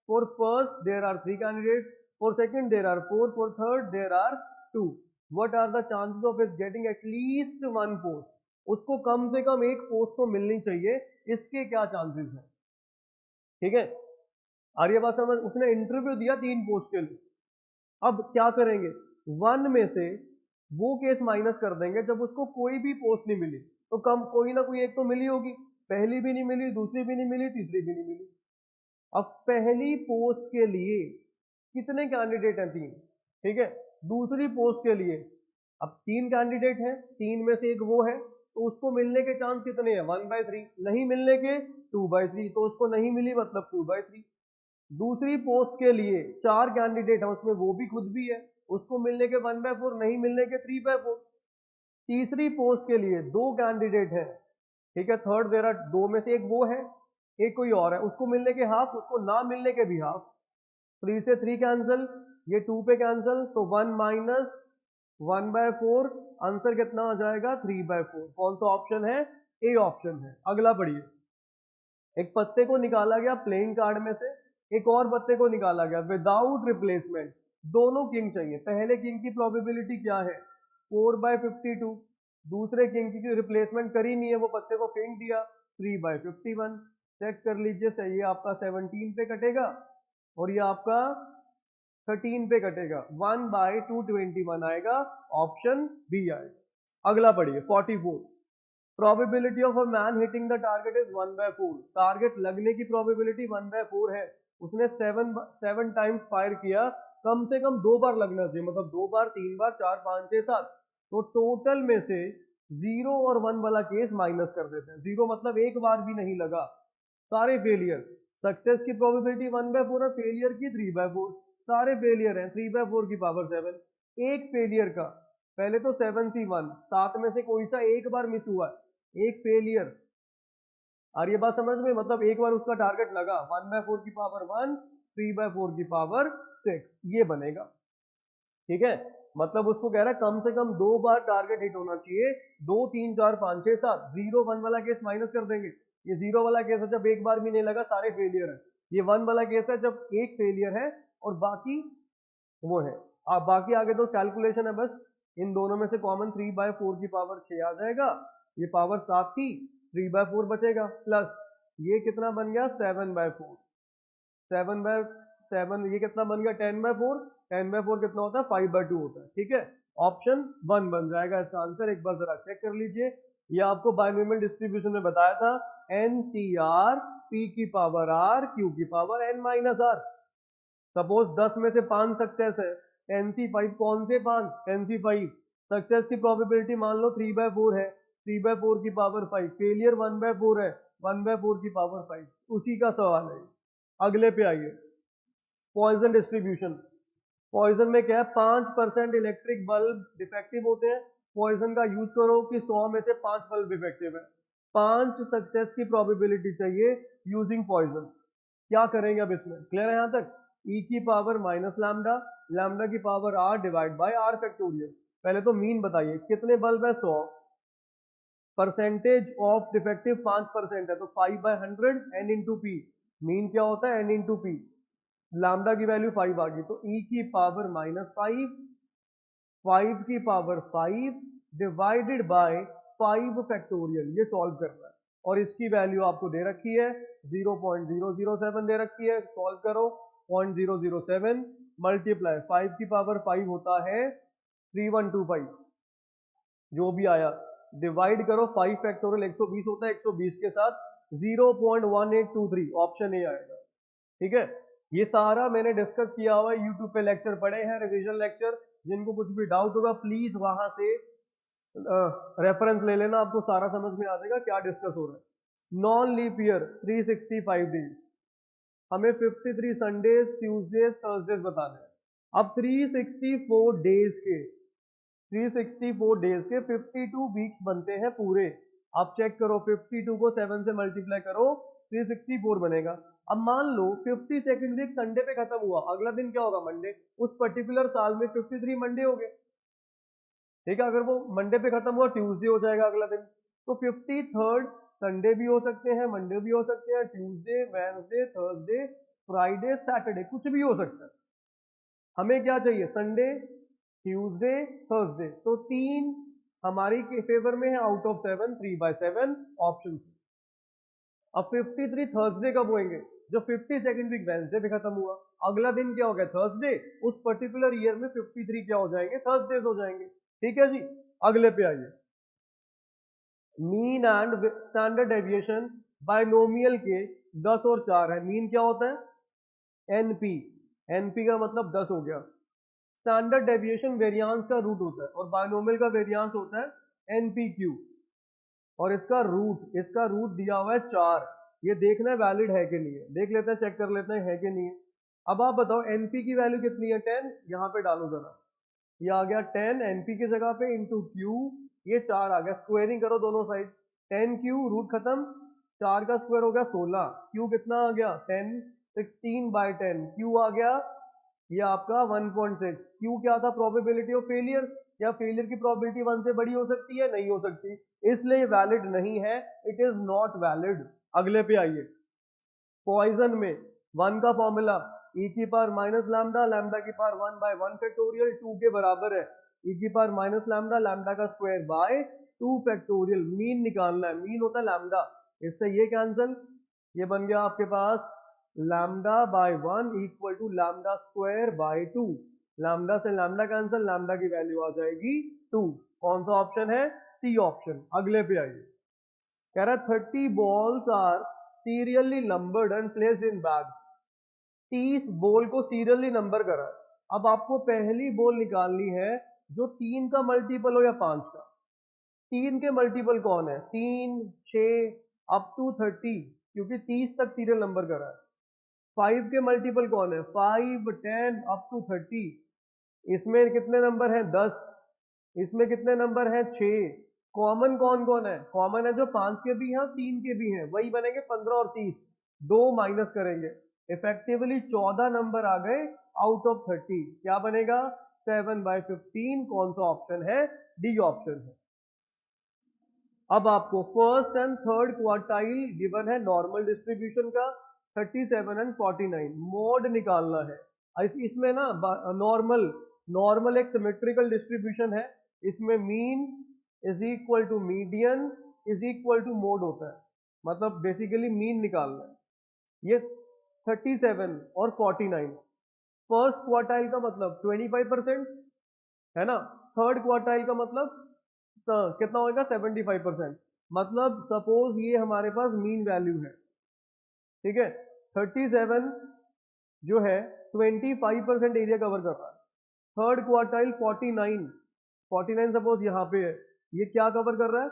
A: For first there are 3 candidate, for second there are 4, for third there are 2। What are the chances of it getting at least 1 post. उसको कम से कम एक पोस्ट तो मिलनी चाहिए, इसके क्या चांसेस हैं, ठीक है। आ रही है बात समझ। उसने इंटरव्यू दिया 3 पोस्ट के लिए। अब क्या करेंगे, 1 में से वो केस माइनस कर देंगे जब उसको कोई भी पोस्ट नहीं मिली, तो कम कोई ना कोई एक तो मिली होगी। पहली भी नहीं मिली, दूसरी भी नहीं मिली, तीसरी भी नहीं मिली। अब पहली पोस्ट के लिए कितने कैंडिडेट हैं, 3, ठीक है। दूसरी पोस्ट के लिए अब 3 कैंडिडेट हैं, 3 में से एक वो है, तो उसको मिलने के चांस कितने हैं, 1/3। नहीं मिलने के 2/3, तो उसको नहीं मिली मतलब 2/3। दूसरी पोस्ट के लिए 4 कैंडिडेट है, उसमें वो भी खुद भी है, उसको मिलने के 1/4, नहीं मिलने के 3/4। तीसरी पोस्ट के लिए 2 कैंडिडेट है, ठीक है, थर्ड देरा 2 में से एक वो है, एक कोई और है, उसको मिलने के हाफ, उसको ना मिलने के भी हाफ। 3 से 3 कैंसिल, ये 2 पे कैंसिल, तो 1 माइनस 1/4, आंसर कितना आ जाएगा 3/4। कौन सा ऑप्शन है, ए ऑप्शन है। अगला पढ़िए। एक पत्ते को निकाला गया प्लेइंग कार्ड में से, एक और पत्ते को निकाला गया विदाउट रिप्लेसमेंट। दोनों किंग चाहिए। पहले किंग की प्रोबेबिलिटी क्या है, 4/52। दूसरे किंग की रिप्लेसमेंट करी नहीं है, वो पत्ते को फेंक दिया, 3/51। चेक कर लीजिए, सही है आपका 17 पे कटेगा और ये आपका 13 पे कटेगा, 1/221 आएगा, ऑप्शन बी आएगा। अगला पढ़िए 44। Probability of a man hitting the target is 1/4। Target लगने की प्रोबेबिलिटी 1/4 है। उसने 7 टाइम्स फायर किया, कम से कम 2 बार लगना चाहिए, मतलब 2 बार, 3 बार, 4, 5, 6, 7। तो टोटल में से 0 और 1 वाला केस माइनस कर देते हैं। 0 मतलब एक बार भी नहीं लगा, सारे फेलियर। सक्सेस की प्रोबेबिलिटी 1/4 है, फेलियर की 3/4, सारे फेलियर हैं, 3/4 की पावर 7। एक फेलियर का, पहले तो 7C1 7 में से कोई सा एक बार मिस हुआ है, एक फेलियर। और ये बात समझ में, मतलब एक बार उसका टारगेट लगा 1/4 की पावर 1, 3/4 की पावर 6, ये बनेगा। ठीक है, मतलब उसको कह रहा है कम से कम 2 बार टारगेट हिट होना चाहिए। 2 3 4 5 6 7, 0 1 वाला केस माइनस कर देंगे। ये 0 वाला केस है जब एक बार भी नहीं लगा, सारे फेलियर है। ये 1 वाला केस है जब एक फेलियर है और बाकी वो है। अब बाकी आगे तो कैलकुलेशन है बस, इन दोनों में से कॉमन 3/4 की पावर 6 आ जाएगा, ये पावर 7 थी, 3/4 बचेगा, प्लस ये कितना बन गया 7/4, 7/7 ये कितना बन गया 10/4, 10/4 कितना होता है 5/2 होता है। ठीक है, ऑप्शन 1 बन जाएगा इसका आंसर। एक बार जरा चेक कर लीजिए, ये आपको बायनोमियल डिस्ट्रीब्यूशन में बताया था, NCR P की पावर R Q की power N minus R। Suppose 10 में से 5 सक्सेस है, NC5 कौन से 5, NC5 सक्सेस की प्रोबेबिलिटी मान लो 3/4 है, 3/4 की पावर 5, फेलियर 1/4 है, 1/4 की पावर 5, उसी का सवाल है। अगले पे आइए, पॉइजन डिस्ट्रीब्यूशन। पॉइजन में क्या है, 5% इलेक्ट्रिक बल्ब डिफेक्टिव होते हैं। पॉइजन का यूज करो कि 100 में से 5 बल्ब डिफेक्टिव है, 5 सक्सेस की प्रोबेबिलिटी चाहिए यूजिंग पॉइजन। क्या करेंगे अब इसमें, क्लियर है यहाँ तक? ई की पावर माइनस लैम्डा, लैम्डा की power R divide by R factorial. पहले तो मीन बताइए कितने बल्ब है 100, परसेंटेज ऑफ डिफेक्टिव 5% है तो 5/100 n इंटू पी, मीन क्या होता है n इंटू पी, लैम्डा की वैल्यू 5 आ गई तो ई की पावर -5, 5 की पावर 5 डिवाइडेड बाय 5 फैक्टोरियल, ये सॉल्व करना है। और इसकी वैल्यू आपको दे रखी है 0.007 दे रखी है, सॉल्व करो 0.007 मल्टीप्लाई 5 की पावर 5 होता है 3125, जो भी आया डिवाइड करो 5 फैक्टोरियल 120 होता है, 120 के साथ 0.1823, ऑप्शन ए आएगा। ठीक है, ये सारा मैंने डिस्कस किया हुआ है, यूट्यूब पे लेक्चर पड़े हैं, रिवीजन लेक्चर। जिनको कुछ भी डाउट होगा प्लीज वहां से रेफरेंस ले लेना, आपको सारा समझ में आ जाएगा क्या डिस्कस हो रहा है। नॉन लीप ईयर 365 डेज, हमें 53 संडेज ट्यूसडेज थर्सडेज बताने हैं। अब 364 डेज के 364 डेज के 52 वीक्स बनते हैं पूरे। आप चेक करो 52 को 7 से मल्टीप्लाई करो 364 बनेगा। अब मान लो 52nd वीक संडे पे खत्म हुआ, अगला दिन क्या होगा मंडे, उस पर्टिकुलर साल में 53 मंडे हो गए। ठीक है, अगर वो मंडे पे खत्म हुआ ट्यूसडे हो जाएगा अगला दिन, तो 53rd संडे भी हो सकते हैं, मंडे भी हो सकते हैं, Tuesday, Wednesday, Thursday, Friday, Saturday, कुछ भी हो सकता है। हमें क्या चाहिए, संडे, ट्यूसडे, थर्सडे, तो 3 हमारी के फेवर में है आउट ऑफ 7, 3/7 ऑप्शन। अब 53 थर्सडे कब होंगे, जो 52nd वीक वेडनेसडे पे खत्म हुआ, अगला दिन क्या हो गया थर्सडे, उस पर्टिकुलर ईयर में 53 क्या हो जाएंगे, थर्सडेज हो जाएंगे। ठीक है जी, अगले पे आइए, mean and standard deviation binomial के 10 और 4 है। मीन क्या होता है, एनपी, एनपी का मतलब 10 हो गया। स्टैंडर्ड डेविएशन वेरियांस का रूट होता है और बायनोमियल का वेरियांस होता है एनपीक्यू, और इसका रूट दिया हुआ है 4। ये देखना है वैलिड है कि नहीं है, देख लेते हैं, चेक कर लेते हैं है कि नहीं है। अब आप बताओ एनपी की वैल्यू कितनी है 10, यहाँ पे डालो जरा, ये आ गया 10 एनपी की जगह पे इंटू क्यू, ये 4 आ गया, स्क्वेयरिंग करो दोनों साइड, 10 क्यू रूट खत्म, 4 का स्क्वायर हो गया 16, क्यू कितना आ गया 10, 16/10, क्यू आ गया ये आपका 1.6। क्यू क्या था, प्रोबेबिलिटी ऑफ फेलियर, या फेलियर की प्रोबेबिलिटी 1 से बड़ी हो सकती है, नहीं हो सकती, इसलिए वैलिड नहीं है, इट इज नॉट वैलिड। अगले पे आइए, पॉइजन में 1 का फॉर्मूला ई की पावर माइनस लैम्डा, लैम्डा की पावर 1/1 फैक्टोरियल 2 के बराबर है, ई की पावर माइनस लैम्डा, लैम्डा का स्क्वायर बाय 2 फैक्टोरियल। मीन निकालना है, मीन होता है लैम्डा, इससे ये कैंसिल, ये बन गया आपके पास λ/1 equal to lambda square by 2, lambda से लैम्डा कैंसिल, लैम्डा की वैल्यू आ जाएगी 2। कौन सा ऑप्शन है, सी ऑप्शन। अगले पे आइए, कह रहा है 30 balls are serially numbered and placed in bag, 30 ball को सीरियली नंबर करा है। अब आपको पहली बॉल निकालनी है जो 3 का मल्टीपल हो या 5 का। 3 के मल्टीपल कौन है, 3, 6 अप टू 30, क्योंकि 30 तक सीरियल नंबर करा है। 5 के मल्टीपल कौन है, 5, 10 अप टू 30, इसमें कितने नंबर हैं 10, इसमें कितने नंबर हैं 6। कॉमन कौन कौन है? कॉमन है जो 5 के भी हैं 3 के भी हैं, वही बनेंगे 15 और 30। 2 माइनस करेंगे, इफेक्टिवली 14 नंबर आ गए आउट ऑफ 30। क्या बनेगा? 7/15। कौन सा ऑप्शन है? डी ऑप्शन है। अब आपको first and third quartile given है नॉर्मल डिस्ट्रीब्यूशन का 37 एंड 49, मोड निकालना है। इसमें ना नॉर्मल नॉर्मल एक सिमेट्रिकल डिस्ट्रीब्यूशन है, इसमें mean is equal to median is equal to mode होता है, मतलब बेसिकली मीन निकालना है। ये 37 और 49 फर्स्ट क्वार्टाइल का मतलब 25% है ना, थर्ड क्वार्टाइल का मतलब तो कितना होगा 75%। मतलब सपोज ये हमारे पास मीन वैल्यू है, ठीक है। 37 जो है 25% एरिया कवर कर रहा है। थर्ड क्वार्टाइल 49 सपोज यहाँ पे है, ये क्या कवर कर रहा है?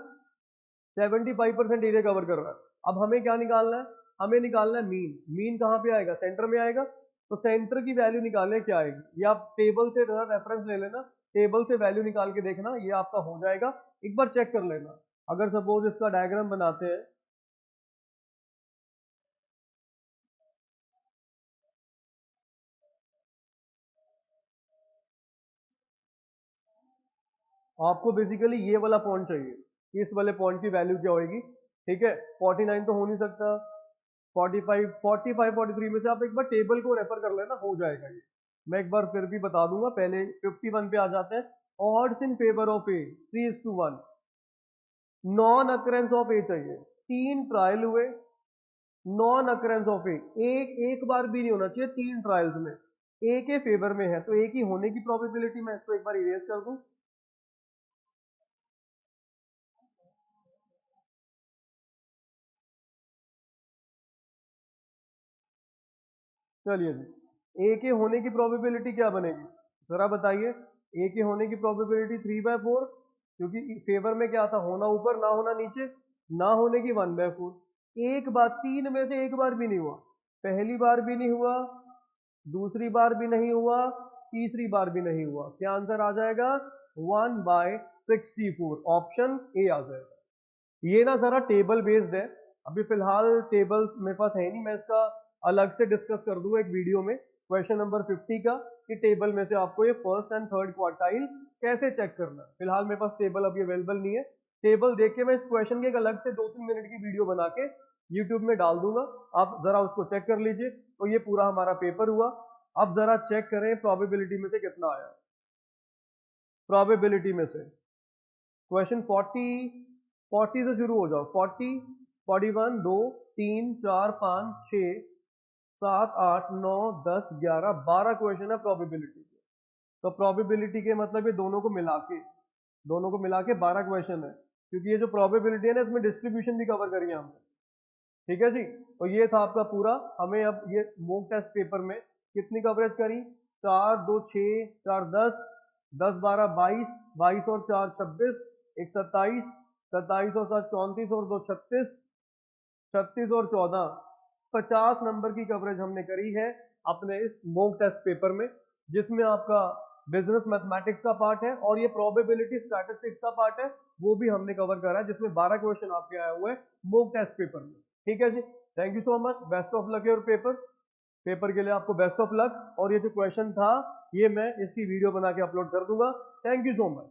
A: 75% एरिया कवर कर रहा है। अब हमें क्या निकालना है? हमें निकालना है मीन। मीन कहाँ पे आएगा? सेंटर में आएगा। तो सेंटर की वैल्यू निकालने क्या आएगी? ये आप टेबल से रेफरेंस ले लेना, टेबल से वैल्यू निकाल के देखना, ये आपका हो जाएगा। एक बार चेक कर लेना। अगर सपोज इसका डायग्राम बनाते हैं, आपको बेसिकली ये वाला पॉइंट चाहिए, इस वाले पॉइंट की वैल्यू क्या होगी? ठीक है, 49 तो हो नहीं सकता, 45 में से आप एक बार टेबल को रेफर कर लेना, हो जाएगा ये। मैं एक बार फिर भी बता दूंगा, पहले 51 पे आ जाते हैं। Odds in favour of A 3:1, non occurrence of A चाहिए। 3 ट्रायल हुए, नॉन अकरेंस ऑफ ए एक एक बार भी नहीं होना चाहिए 3 ट्रायल्स में। ए के फेवर में है तो ए की होने की प्रोबेबिलिटी मैं इसको एक बार इरेज कर दूं। चलिए जी, ए के होने की प्रोबेबिलिटी क्या बनेगी जरा बताइए? ए के होने की प्रोबेबिलिटी 3/4, क्योंकि फेवर में क्या था? होना ऊपर ना होना नीचे, ना होने की 1/4। एक बार 3 में से एक बार भी नहीं हुआ, पहली बार भी नहीं हुआ, दूसरी बार भी नहीं हुआ, तीसरी बार भी नहीं हुआ। क्या आंसर आ जाएगा? 1/64, ऑप्शन ए आ जाएगा। ये ना जरा टेबल बेस्ड है, अभी फिलहाल टेबल मेरे पास है नहीं, मैं इसका अलग से डिस्कस कर दूंगा एक वीडियो में, क्वेश्चन नंबर 50 का, कि टेबल में से आपको ये फर्स्ट एंड थर्ड क्वार्टाइल कैसे चेक करना है। फिलहाल मेरे पास टेबल अभी अवेलेबल नहीं है, टेबल देख के मैं इस क्वेश्चन की एक अलग से 2-3 मिनट की वीडियो बना के यूट्यूब में डाल दूंगा, आप जरा उसको चेक कर लीजिए। तो ये पूरा हमारा पेपर हुआ। अब जरा चेक करें प्रोबेबिलिटी में से कितना आया। प्रोबेबिलिटी में से क्वेश्चन 40 से शुरू हो जाओ। 40, 41, 2, 3, 4, 5, 6, 7, 8, 9, 10, 11, 12 क्वेश्चन है प्रोबेबिलिटी के। तो प्रोबेबिलिटी के मतलब ये दोनों को मिला के 12 क्वेश्चन है, क्योंकि ये जो प्रोबेबिलिटी है ना, इसमें डिस्ट्रीब्यूशन भी कवर करी है हमने। ठीक है जी, तो ये था आपका पूरा। हमें अब ये मॉक टेस्ट पेपर में कितनी कवरेज करी? 4, 2, 6, 4, 10, 10, 12, 22, 22 और 4, 26, एक 27, 27 और 7, 34 और 2, 36, 36 और 14, 50 नंबर की कवरेज हमने करी है अपने इस मॉक टेस्ट पेपर में, जिसमें आपका बिजनेस मैथमेटिक्स का पार्ट है और ये प्रोबेबिलिटी स्टैटिस्टिक्स का पार्ट है, वो भी हमने कवर करा है, जिसमें 12 क्वेश्चन आपके आए हुए हैं मॉक टेस्ट पेपर में। ठीक है जी, thank you so much, best of luck your paper. Paper के लिए आपको बेस्ट ऑफ लक, और ये जो क्वेश्चन था ये मैं इसकी वीडियो बना के अपलोड कर दूंगा। Thank you so much.